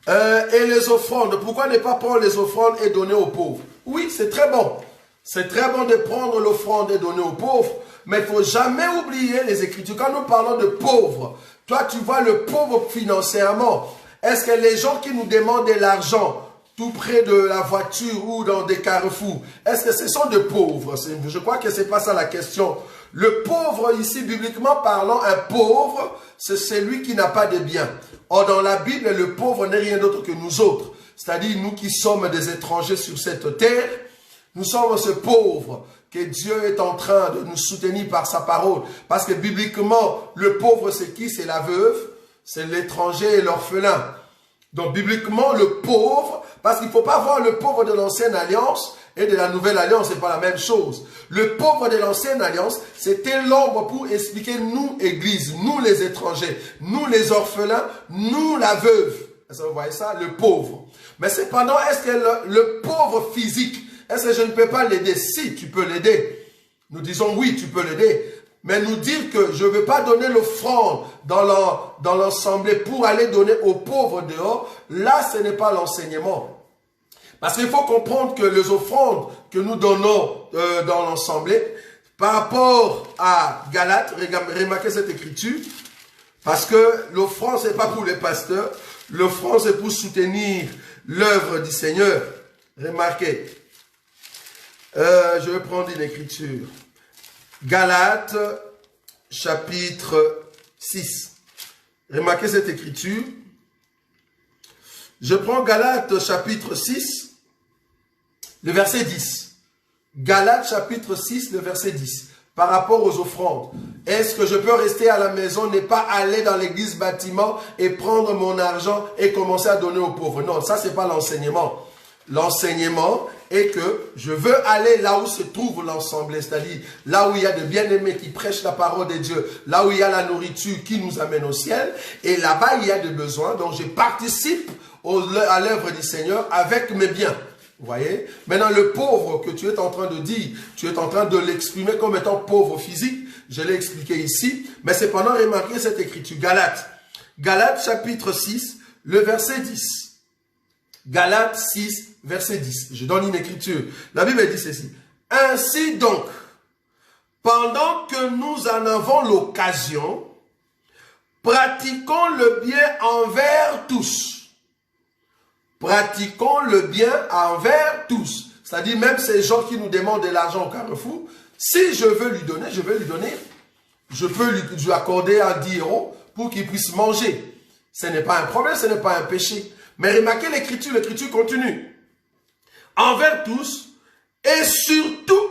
S1: Et les offrandes. Pourquoi ne pas prendre les offrandes et donner aux pauvres? Oui, c'est très bon. C'est très bon de prendre l'offrande et donner aux pauvres. Mais il ne faut jamais oublier les Écritures. Quand nous parlons de pauvres, toi, tu vois le pauvre financièrement. Est-ce que les gens qui nous demandent de l'argent tout près de la voiture ou dans des carrefours, est-ce que ce sont des pauvres? Je crois que ce n'est pas ça la question. Le pauvre ici, bibliquement parlant, un pauvre, c'est celui qui n'a pas de biens. Or, dans la Bible, le pauvre n'est rien d'autre que nous autres. C'est-à-dire nous qui sommes des étrangers sur cette terre, nous sommes ce pauvre que Dieu est en train de nous soutenir par sa parole. Parce que bibliquement, le pauvre c'est qui? C'est la veuve, c'est l'étranger et l'orphelin. Donc bibliquement, le pauvre, parce qu'il ne faut pas voir le pauvre de l'ancienne alliance et de la nouvelle alliance, c'est pas la même chose. Le pauvre de l'ancienne alliance, c'était l'ombre pour expliquer nous, église, nous les étrangers, nous les orphelins, nous la veuve. Est-ce que vous voyez ça? Le pauvre. Mais cependant, est-ce que le pauvre physique, est-ce que je ne peux pas l'aider? Si, tu peux l'aider. Nous disons oui, tu peux l'aider. Mais nous dire que je ne veux pas donner l'offrande dans l'assemblée pour aller donner aux pauvres dehors, là, ce n'est pas l'enseignement. Parce qu'il faut comprendre que les offrandes que nous donnons dans l'assemblée, par rapport à Galates, remarquez cette écriture, parce que l'offrande, ce n'est pas pour les pasteurs, l'offrande, c'est pour soutenir l'œuvre du Seigneur. Remarquez. Je vais prendre une écriture. Galates, chapitre 6. Remarquez cette écriture. Je prends Galates, chapitre 6, le verset 10. Galates, chapitre 6, le verset 10. Par rapport aux offrandes. Est-ce que je peux rester à la maison, ne pas aller dans l'église bâtiment et prendre mon argent et commencer à donner aux pauvres? Non, ça, c'est pas l'enseignement. L'enseignement est que je veux aller là où se trouve l'assemblée, c'est-à-dire là où il y a de bien-aimés qui prêchent la parole de Dieu, là où il y a la nourriture qui nous amène au ciel, et là-bas il y a des besoins, donc je participe à l'œuvre du Seigneur avec mes biens. Vous voyez? Maintenant, le pauvre que tu es en train de dire, tu es en train de l'exprimer comme étant pauvre physique, je l'ai expliqué ici, mais cependant, remarquez cette écriture, Galates. Galates chapitre 6, le verset 10. Galates 6, verset 10. Je donne une écriture. La Bible dit ceci. Ainsi donc, pendant que nous en avons l'occasion, pratiquons le bien envers tous. Pratiquons le bien envers tous. C'est-à-dire même ces gens qui nous demandent de l'argent au carrefour, si je veux lui donner, je vais lui donner. Je peux lui accorder un 10 € pour qu'il puisse manger. Ce n'est pas un problème, ce n'est pas un péché. Mais remarquez l'écriture continue. Envers tous et surtout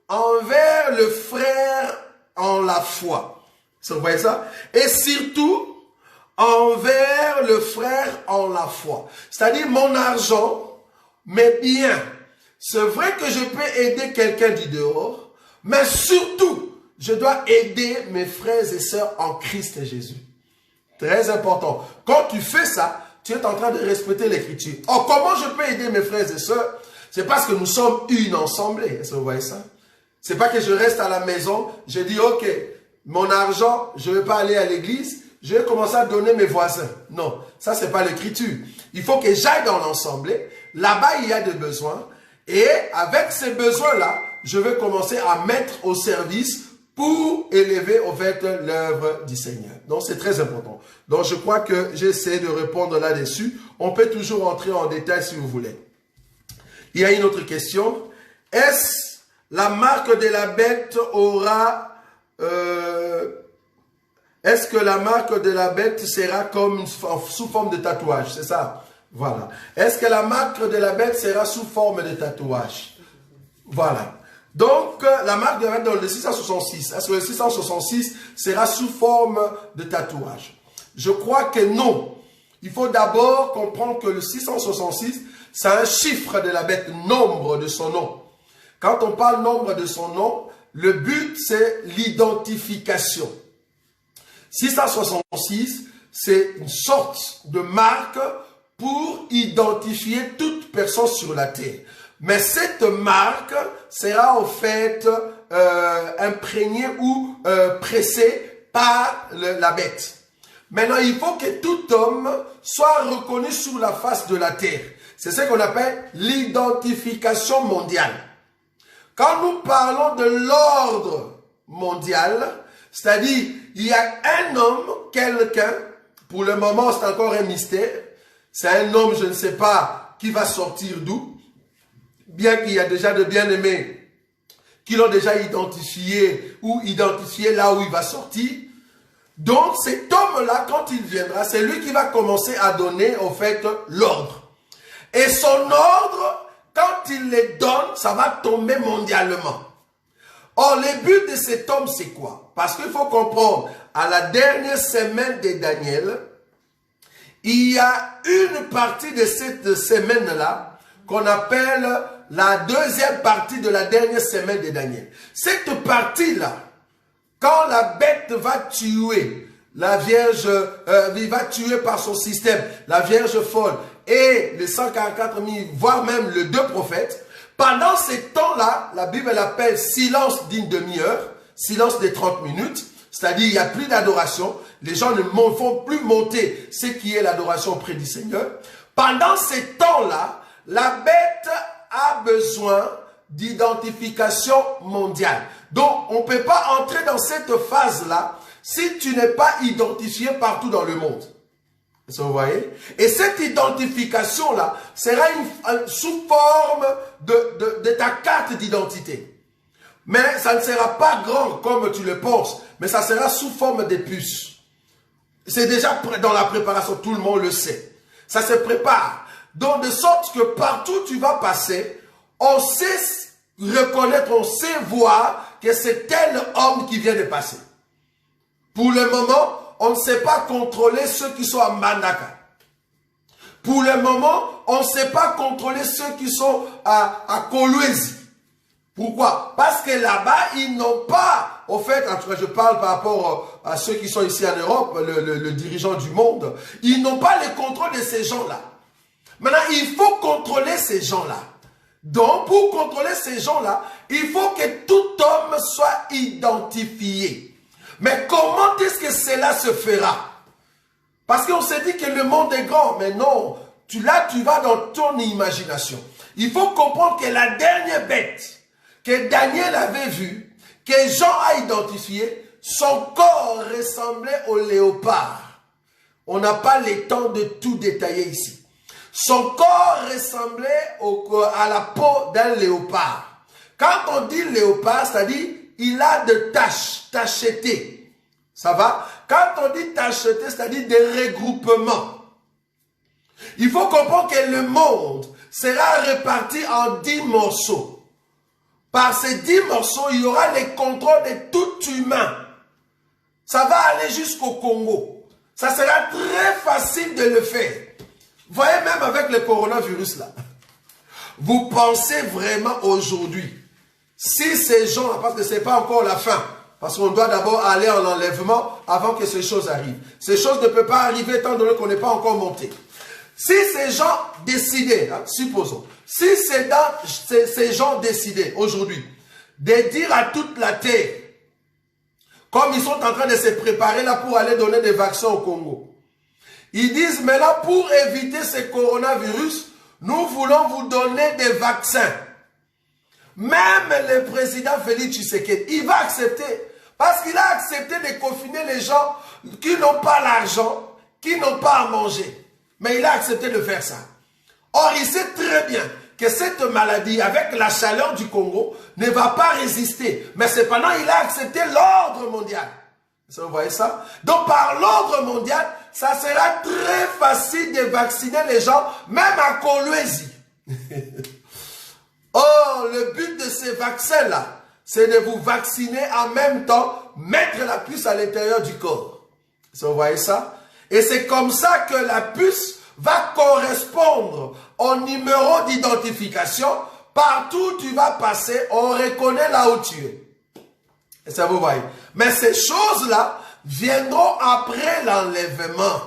S1: envers le frère en la foi. Vous voyez ça? Et surtout envers le frère en la foi. C'est-à-dire mon argent, mes biens. C'est vrai que je peux aider quelqu'un du dehors, mais surtout, je dois aider mes frères et sœurs en Christ Jésus. Très important. Quand tu fais ça, tu es en train de respecter l'écriture. Or, comment je peux aider mes frères et sœurs? C'est parce que nous sommes une assemblée. Est-ce que vous voyez ça? C'est pas que je reste à la maison, je dis, ok, mon argent, je ne vais pas aller à l'église, je vais commencer à donner mes voisins. Non, ça c'est pas l'écriture. Il faut que j'aille dans l'assemblée. Là-bas, il y a des besoins. Et avec ces besoins-là, je vais commencer à mettre au service pour élever au fait l'œuvre du Seigneur. Donc c'est très important. Donc je crois que j'essaie de répondre là-dessus. On peut toujours entrer en détail si vous voulez. Il y a une autre question. Est-ce la marque de la bête aura... est-ce que la marque de la bête sera comme sous forme de tatouage? C'est ça. Voilà. Est-ce que la marque de la bête sera sous forme de tatouage? Voilà. Donc, la marque de la bête dans le 666, est-ce que le 666 sera sous forme de tatouage? Je crois que non. Il faut d'abord comprendre que le 666, c'est un chiffre de la bête, nombre de son nom. Quand on parle nombre de son nom, le but, c'est l'identification. 666, c'est une sorte de marque pour identifier toute personne sur la terre. Mais cette marque sera en fait imprégnée ou pressée par la bête. Maintenant, il faut que tout homme soit reconnu sur la face de la terre. C'est ce qu'on appelle l'identification mondiale. Quand nous parlons de l'ordre mondial, c'est-à-dire, il y a un homme, quelqu'un, pour le moment c'est encore un mystère, c'est un homme, je ne sais pas, qui va sortir d'où, bien qu'il y a déjà de bien-aimés qui l'ont déjà identifié ou identifié là où il va sortir. Donc cet homme-là, quand il viendra, c'est lui qui va commencer à donner en fait l'ordre. Et son ordre, quand il les donne, ça va tomber mondialement. Or, le but de cet homme, c'est quoi? Parce qu'il faut comprendre, à la dernière semaine de Daniel, il y a une partie de cette semaine-là qu'on appelle la deuxième partie de la dernière semaine de Daniel. Cette partie-là, quand la bête va tuer la Vierge, il va tuer par son système la Vierge folle et les 144 000, voire même les 2 prophètes, pendant ces temps-là, la Bible l'appelle silence d'une demi-heure, silence de 30 minutes, c'est-à-dire il n'y a plus d'adoration, les gens ne font plus monter ce qui est l'adoration auprès du Seigneur. Pendant ces temps-là, la bête a besoin d'identification mondiale. Donc, on ne peut pas entrer dans cette phase-là si tu n'es pas identifié partout dans le monde. Vous voyez? Et cette identification-là sera sous forme de ta carte d'identité. Mais ça ne sera pas grand comme tu le penses, mais ça sera sous forme de puces. C'est déjà dans la préparation, tout le monde le sait. Ça se prépare. Donc, de sorte que partout où tu vas passer, on sait reconnaître, on sait voir que c'est tel homme qui vient de passer. Pour le moment, on ne sait pas contrôler ceux qui sont à Mandaka. Pour le moment, on ne sait pas contrôler ceux qui sont à Kolwezi. Pourquoi? Parce que là-bas, ils n'ont pas, au fait, en tout cas je parle par rapport à ceux qui sont ici en Europe, le dirigeant du monde, ils n'ont pas le contrôle de ces gens-là. Maintenant, il faut contrôler ces gens-là. Donc, pour contrôler ces gens-là, il faut que tout homme soit identifié. Mais comment est-ce que cela se fera? Parce qu'on s'est dit que le monde est grand, mais non, là tu vas dans ton imagination. Il faut comprendre que la dernière bête que Daniel avait vue, que Jean a identifié, son corps ressemblait au léopard. On n'a pas le temps de tout détailler ici. Son corps ressemblait à la peau d'un léopard. Quand on dit léopard, c'est-à-dire il a de taches, tacheté. Ça va? Quand on dit tacheté, c'est-à-dire des regroupements. Il faut comprendre que le monde sera réparti en 10 morceaux. Par ces 10 morceaux, il y aura le contrôle de tout humain. Ça va aller jusqu'au Congo. Ça sera très facile de le faire. Voyez, même avec le coronavirus là. Vous pensez vraiment aujourd'hui, si ces gens, parce que ce n'est pas encore la fin, parce qu'on doit d'abord aller en enlèvement avant que ces choses arrivent. Ces choses ne peuvent pas arriver étant donné qu'on n'est pas encore monté. Si ces gens décidaient, hein, supposons, si ces gens décidaient aujourd'hui de dire à toute la terre comme ils sont en train de se préparer là pour aller donner des vaccins au Congo. Ils disent, mais là, pour éviter ce coronavirus, nous voulons vous donner des vaccins. Même le président Félix Tshisekedi, il va accepter. Parce qu'il a accepté de confiner les gens qui n'ont pas l'argent, qui n'ont pas à manger. Mais il a accepté de faire ça. Or, il sait très bien que cette maladie, avec la chaleur du Congo, ne va pas résister. Mais cependant, il a accepté l'ordre mondial. Vous voyez ça? Donc, par l'ordre mondial, ça sera très facile de vacciner les gens, même à Kolwezi. Or, le but de ces vaccins-là, c'est de vous vacciner en même temps, mettre la puce à l'intérieur du corps. Vous voyez ça? Et c'est comme ça que la puce va correspondre au numéro d'identification. Partout où tu vas passer, on reconnaît là où tu es. Et ça vous voyez. Mais ces choses-là viendront après l'enlèvement.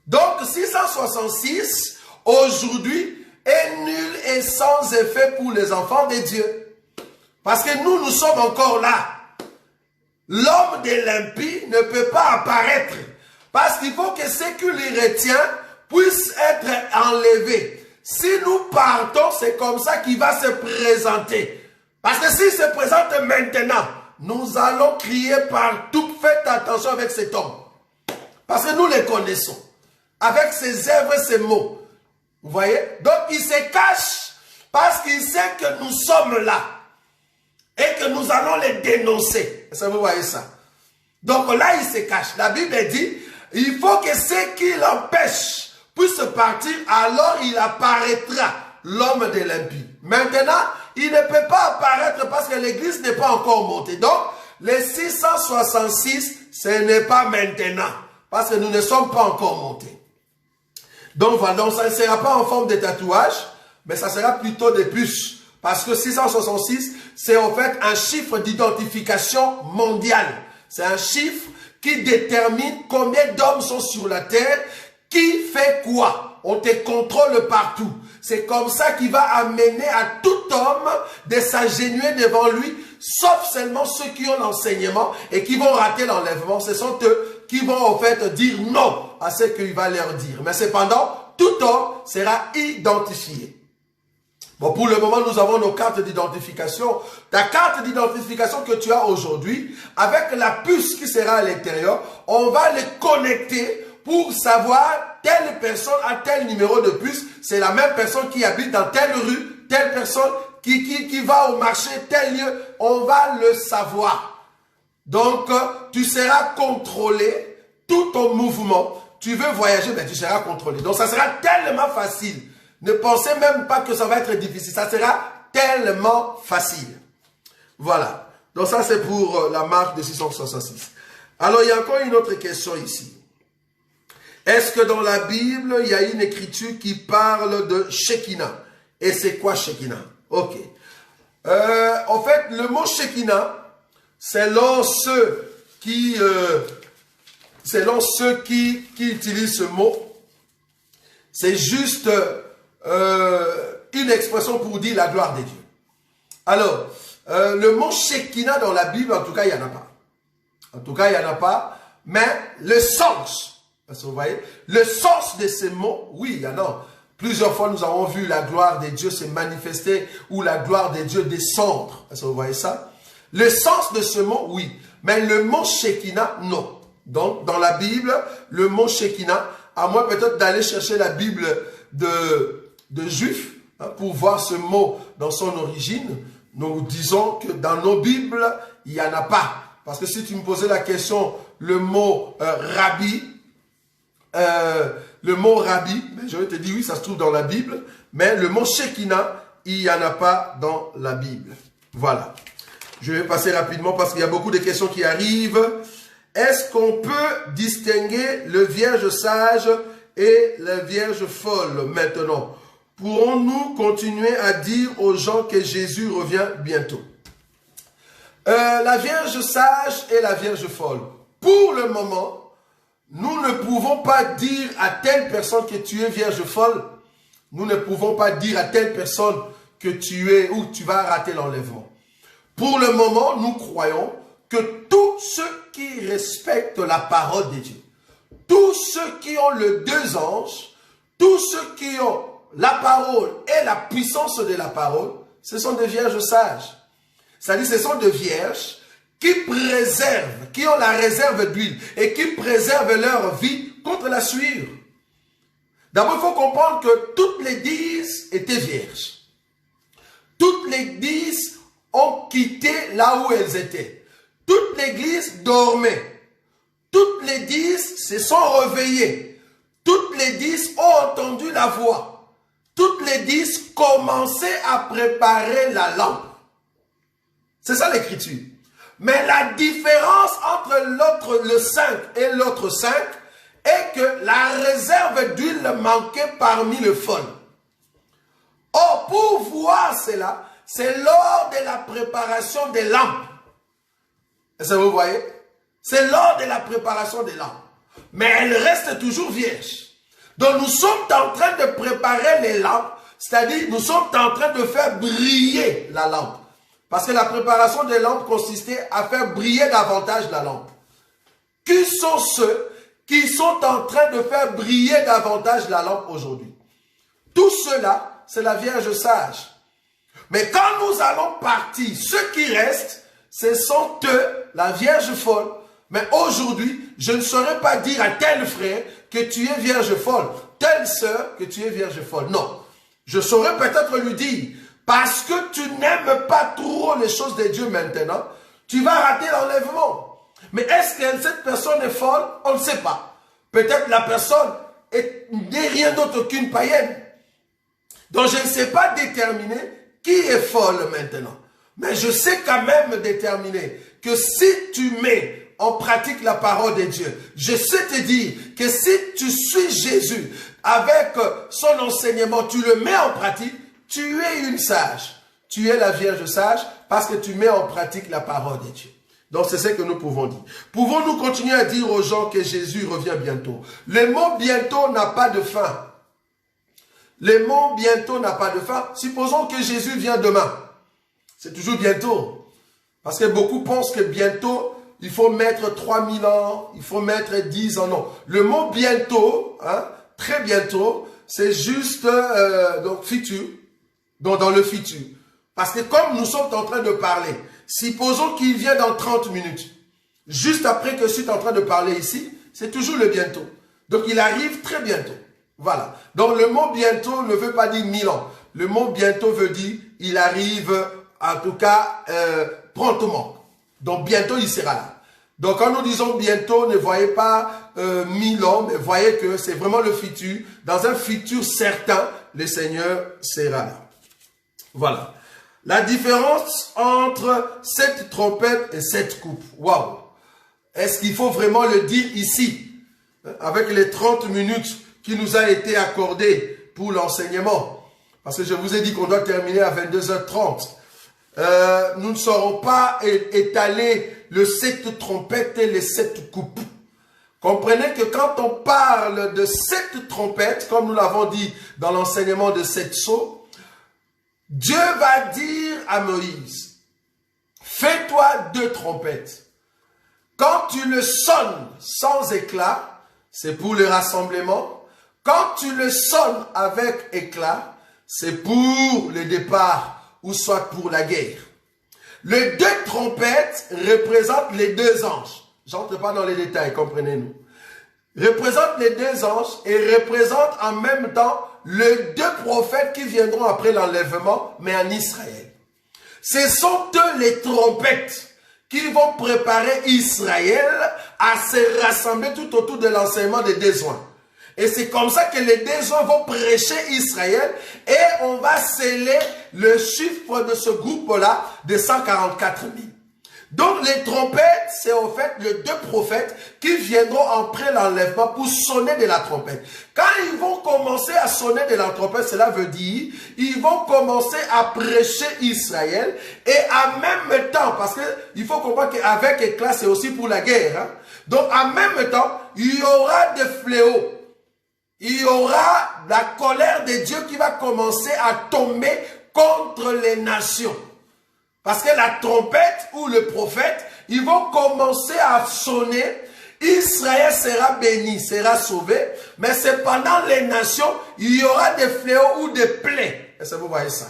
S1: Donc 666, aujourd'hui, est nul et sans effet pour les enfants de Dieu. Parce que nous sommes encore là. L'homme de l'impie ne peut pas apparaître. Parce qu'il faut que ce qui les retient puisse être enlevé. Si nous partons, c'est comme ça qu'il va se présenter. Parce que s'il se présente maintenant, nous allons crier partout. Faites attention avec cet homme. Parce que nous les connaissons. Avec ses œuvres et ses mots. Vous voyez? Donc il se cache parce qu'il sait que nous sommes là. Et que nous allons les dénoncer. Est-ce que vous voyez ça? Donc là, il se cache. La Bible dit, il faut que ce qui l'empêche puisse partir, alors il apparaîtra, l'homme de l'impie. Maintenant, il ne peut pas apparaître parce que l'église n'est pas encore montée. Donc, les 666, ce n'est pas maintenant. Parce que nous ne sommes pas encore montés. Donc, voilà, donc ça ne sera pas en forme de tatouage, mais ça sera plutôt des puces. Parce que 666, c'est en fait un chiffre d'identification mondiale. C'est un chiffre qui détermine combien d'hommes sont sur la terre, qui fait quoi. On te contrôle partout. C'est comme ça qu'il va amener à tout homme de s'agenouiller devant lui, sauf seulement ceux qui ont l'enseignement et qui vont rater l'enlèvement. Ce sont eux qui vont en fait dire non à ce qu'il va leur dire. Mais cependant, tout homme sera identifié. Bon, pour le moment, nous avons nos cartes d'identification. Ta carte d'identification que tu as aujourd'hui, avec la puce qui sera à l'intérieur, on va les connecter pour savoir telle personne a tel numéro de puce. C'est la même personne qui habite dans telle rue, telle personne qui va au marché, tel lieu. On va le savoir. Donc, tu seras contrôlé, tout ton mouvement. Tu veux voyager, mais tu seras contrôlé. Donc, ça sera tellement facile. Ne pensez même pas que ça va être difficile. Ça sera tellement facile. Voilà. Donc ça, c'est pour la marque de 666. Alors, il y a encore une autre question ici. Est-ce que dans la Bible, il y a une écriture qui parle de Shekinah? Et c'est quoi Shekinah? Ok. En fait, le mot Shekinah, selon ceux qui utilisent ce mot, c'est juste une expression pour dire la gloire de Dieu. Alors, le mot Shekinah dans la Bible, en tout cas, il n'y en a pas. En tout cas, il n'y en a pas. Mais le sens, parce que vous voyez, le sens de ces mots, oui, il y en a. Plusieurs fois, nous avons vu la gloire de Dieu se manifester ou la gloire de Dieu descendre. Est-ce que vous voyez ça? Le sens de ce mot, oui. Mais le mot Shekinah, non. Donc, dans la Bible, le mot Shekinah, à moins peut-être d'aller chercher la Bible de Juifs, hein, pour voir ce mot dans son origine, nous disons que dans nos Bibles, il n'y en a pas. Parce que si tu me posais la question, le mot rabbi, je vais te dire oui, ça se trouve dans la Bible, mais le mot Shekinah, il n'y en a pas dans la Bible. Voilà. Je vais passer rapidement parce qu'il y a beaucoup de questions qui arrivent. Est-ce qu'on peut distinguer le vierge sage et la vierge folle maintenant? Pourrons-nous continuer à dire aux gens que Jésus revient bientôt? La vierge sage et la vierge folle. Pour le moment, nous ne pouvons pas dire à telle personne que tu es vierge folle. Nous ne pouvons pas dire à telle personne que tu es ou tu vas rater l'enlèvement. Pour le moment, nous croyons que tous ceux qui respectent la parole de Dieu, tous ceux qui ont les deux anges, tous ceux qui ont la parole et la puissance de la parole, ce sont des vierges sages. C'est-à-dire, ce sont des vierges qui préservent, qui ont la réserve d'huile et qui préservent leur vie contre la souillure. D'abord, il faut comprendre que toutes les 10 étaient vierges. Toutes les 10 ont quitté là où elles étaient. Toute l'église dormait. Toutes les 10 se sont réveillées. Toutes les 10 ont entendu la voix. Toutes les 10 commençaient à préparer la lampe. C'est ça l'écriture. Mais la différence entre l'autre, le 5 et l'autre 5, est que la réserve d'huile manquait parmi les folles. Or, pour voir cela, c'est lors de la préparation des lampes. Est-ce que vous voyez? C'est lors de la préparation des lampes. Mais elles restent toujours vierges. Donc, nous sommes en train de préparer les lampes, c'est-à-dire nous sommes en train de faire briller la lampe. Parce que la préparation des lampes consistait à faire briller davantage la lampe. Qui sont ceux qui sont en train de faire briller davantage la lampe aujourd'hui? Tout cela, c'est la Vierge sage. Mais quand nous allons partir, ceux qui restent, ce sont eux, la Vierge folle. Mais aujourd'hui, je ne saurais pas dire à tel frère que tu es Vierge folle, telle sœur que tu es Vierge folle. Non, je saurais peut-être lui dire, parce que tu n'aimes pas trop les choses de Dieu maintenant, tu vas rater l'enlèvement. Mais est-ce que cette personne est folle? On ne sait pas. Peut-être la personne n'est rien d'autre qu'une païenne. Donc je ne sais pas déterminer qui est folle maintenant. Mais je sais quand même déterminer que si tu mets en pratique la parole de Dieu, je sais te dire que si tu suis Jésus avec son enseignement, tu le mets en pratique, tu es une sage. Tu es la Vierge sage parce que tu mets en pratique la parole de Dieu. Donc c'est ce que nous pouvons dire. Pouvons-nous continuer à dire aux gens que Jésus revient bientôt? Le mot bientôt n'a pas de fin. Le mot bientôt n'a pas de fin. Supposons que Jésus vient demain. C'est toujours bientôt. Parce que beaucoup pensent que bientôt, il faut mettre 3000 ans, il faut mettre 10 ans. Non. Le mot bientôt, hein, très bientôt, c'est juste donc futur. Donc dans le futur. Parce que comme nous sommes en train de parler, supposons qu'il vient dans 30 minutes. Juste après que je suis en train de parler ici, c'est toujours le bientôt. Donc il arrive très bientôt. Voilà. Donc le mot bientôt ne veut pas dire 1000 ans. Le mot bientôt veut dire il arrive en tout cas promptement. Donc bientôt il sera là. Donc quand nous disons bientôt, ne voyez pas 1000 ans, mais voyez que c'est vraiment le futur. Dans un futur certain, le Seigneur sera là. Voilà. La différence entre cette trompette et cette coupe. Waouh! Est-ce qu'il faut vraiment le dire ici? Avec les 30 minutes qui nous a été accordées pour l'enseignement. Parce que je vous ai dit qu'on doit terminer à 22h30. Nous ne saurons pas étaler les 7 trompettes et les 7 coupes. Comprenez que quand on parle de 7 trompettes, comme nous l'avons dit dans l'enseignement de 7 sceaux, Dieu va dire à Moïse, fais-toi 2 trompettes. Quand tu le sonnes sans éclat, c'est pour le rassemblement. Quand tu le sonnes avec éclat, c'est pour le départ ou soit pour la guerre. Les 2 trompettes représentent les 2 anges. J'entre pas dans les détails, comprenez-nous. Représentent les 2 anges et représentent en même temps les 2 prophètes qui viendront après l'enlèvement, mais en Israël. Ce sont eux les trompettes qui vont préparer Israël à se rassembler tout autour de l'enseignement des 2 oins. Et c'est comme ça que les 2 oins vont prêcher Israël et on va sceller le chiffre de ce groupe-là de 144 000. Donc les trompettes, c'est en fait les 2 prophètes qui viendront après l'enlèvement pour sonner de la trompette. Quand ils vont commencer à sonner de la trompette, cela veut dire ils vont commencer à prêcher Israël et en même temps, parce qu'il faut comprendre qu'avec éclat, c'est aussi pour la guerre. Hein? Donc en même temps, il y aura des fléaux. Il y aura la colère de Dieu qui va commencer à tomber contre les nations. Parce que la trompette ou le prophète ils vont commencer à sonner. Israël sera béni, sera sauvé. Mais cependant, les nations, il y aura des fléaux ou des plaies. Est-ce que vous voyez ça?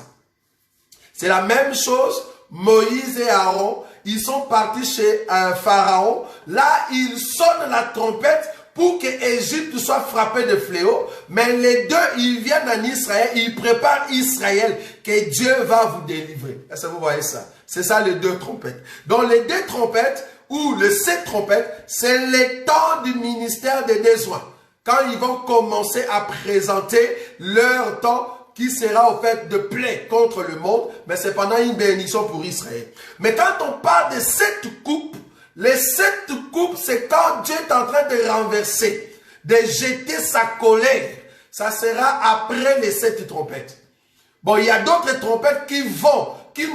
S1: C'est la même chose. Moïse et Aaron, ils sont partis chez un pharaon. Là, ils sonnent la trompette pour que l'Égypte soit frappée de fléaux. Mais les deux, ils viennent en Israël, ils préparent Israël, que Dieu va vous délivrer. Est-ce que vous voyez ça? C'est ça les deux trompettes. Donc les deux trompettes, ou les 7 trompettes, c'est le temps du ministère des besoins. Quand ils vont commencer à présenter leur temps qui sera au fait de plaie contre le monde, mais c'est pendant une bénédiction pour Israël. Mais quand on parle de 7 coupes, les 7 coupes, c'est quand Dieu est en train de renverser, de jeter sa colère. Ça sera après les 7 trompettes. Bon, il y a d'autres trompettes qui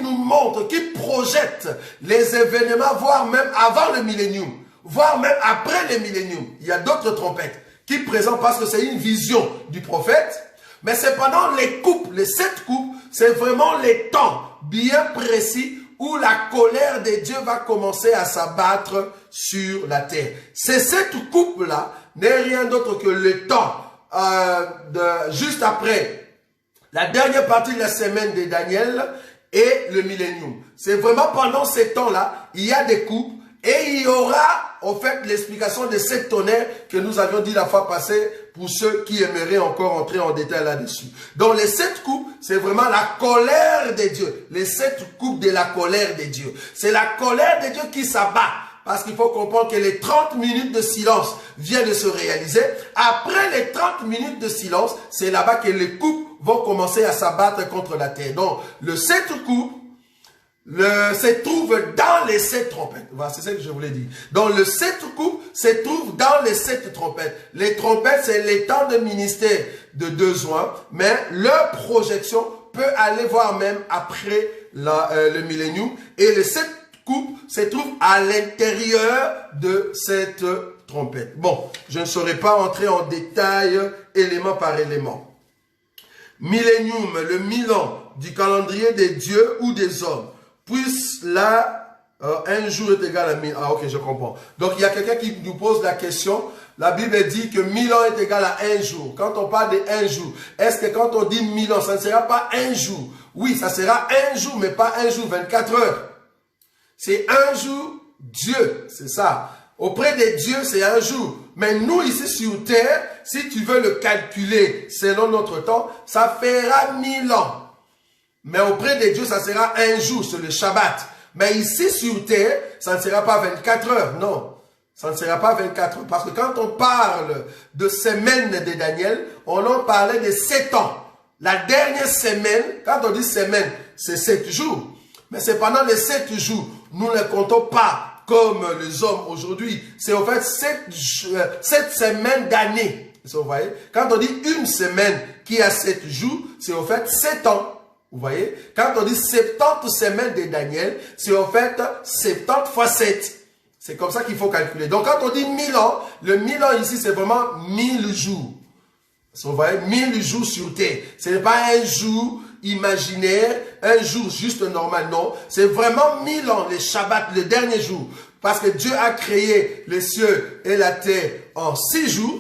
S1: nous montrent, qui projettent les événements, voire même avant le millénium, voire même après le millénium. Il y a d'autres trompettes qui présentent, parce que c'est une vision du prophète. Mais cependant, les coupes, les 7 coupes, c'est vraiment les temps bien précis où la colère de Dieu va commencer à s'abattre sur la terre. Ces 7 coupes-là n'est rien d'autre que le temps juste après la dernière partie de la semaine de Daniel et le millénium. C'est vraiment pendant ces temps-là, il y a des coupes et il y aura en fait l'explication de 7 tonnerres que nous avions dit la fois passée pour ceux qui aimeraient encore entrer en détail là-dessus. Donc les 7 coupes, c'est vraiment la colère de Dieu. Les 7 coupes de la colère de Dieu. C'est la colère de Dieu qui s'abat. Parce qu'il faut comprendre que les 30 minutes de silence viennent de se réaliser. Après les 30 minutes de silence, c'est là-bas que les coupes vont commencer à s'abattre contre la terre. Donc, le 7 coupes se trouve dans les 7 trompettes. Voilà, c'est ça que je voulais dire. Donc, le 7 coupes se trouve dans les 7 trompettes. Les trompettes, c'est les temps de ministère de 2 ans, mais leur projection peut aller voir même après le millénium. Et les 7 coupe se trouve à l'intérieur de cette trompette. Bon, je ne saurais pas entrer en détail élément par élément. Millénium, le 1000 ans du calendrier des dieux ou des hommes. Puisse là, un jour est égal à 1000. Ah ok, je comprends. Donc il y a quelqu'un qui nous pose la question. La Bible dit que 1000 ans est égal à un jour. Quand on parle de un jour, est-ce que quand on dit 1000 ans, ça ne sera pas un jour? Oui, ça sera un jour, mais pas un jour, 24 heures. C'est un jour, Dieu, c'est ça. Auprès de Dieu, c'est un jour. Mais nous, ici sur terre, si tu veux le calculer selon notre temps, ça fera 1000 ans. Mais auprès de Dieu, ça sera un jour, c'est le Shabbat. Mais ici sur terre, ça ne sera pas 24 heures, non. Ça ne sera pas 24 heures. Parce que quand on parle de semaine de Daniel, on en parlait de 7 ans. La dernière semaine, quand on dit semaine, c'est 7 jours. Mais c'est pendant les 7 jours. Nous ne comptons pas comme les hommes aujourd'hui. C'est en fait 7 semaines d'année. Vous voyez? Quand on dit une semaine qui a 7 jours, c'est en fait 7 ans. Vous voyez? Quand on dit 70 semaines de Daniel, c'est en fait 70 fois 7. C'est comme ça qu'il faut calculer. Donc quand on dit 1000 ans, le 1000 ans ici, c'est vraiment 1000 jours. Vous voyez? 1000 jours sur terre. Ce n'est pas un jour imaginaire, un jour juste normal, non. C'est vraiment 1000 ans, les Shabbats, le dernier jour. Parce que Dieu a créé les cieux et la terre en 6 jours.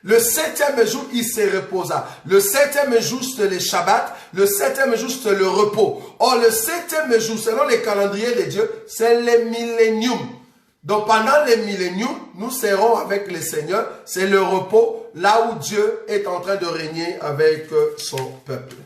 S1: Le 7e jour, il se reposa. Le 7e jour, c'est le Shabbat. Le 7e jour, c'est le repos. Or, le 7e jour, selon les calendriers de Dieu, c'est le millénium. Donc, pendant le millénium, nous serons avec le Seigneur. C'est le repos, là où Dieu est en train de régner avec son peuple.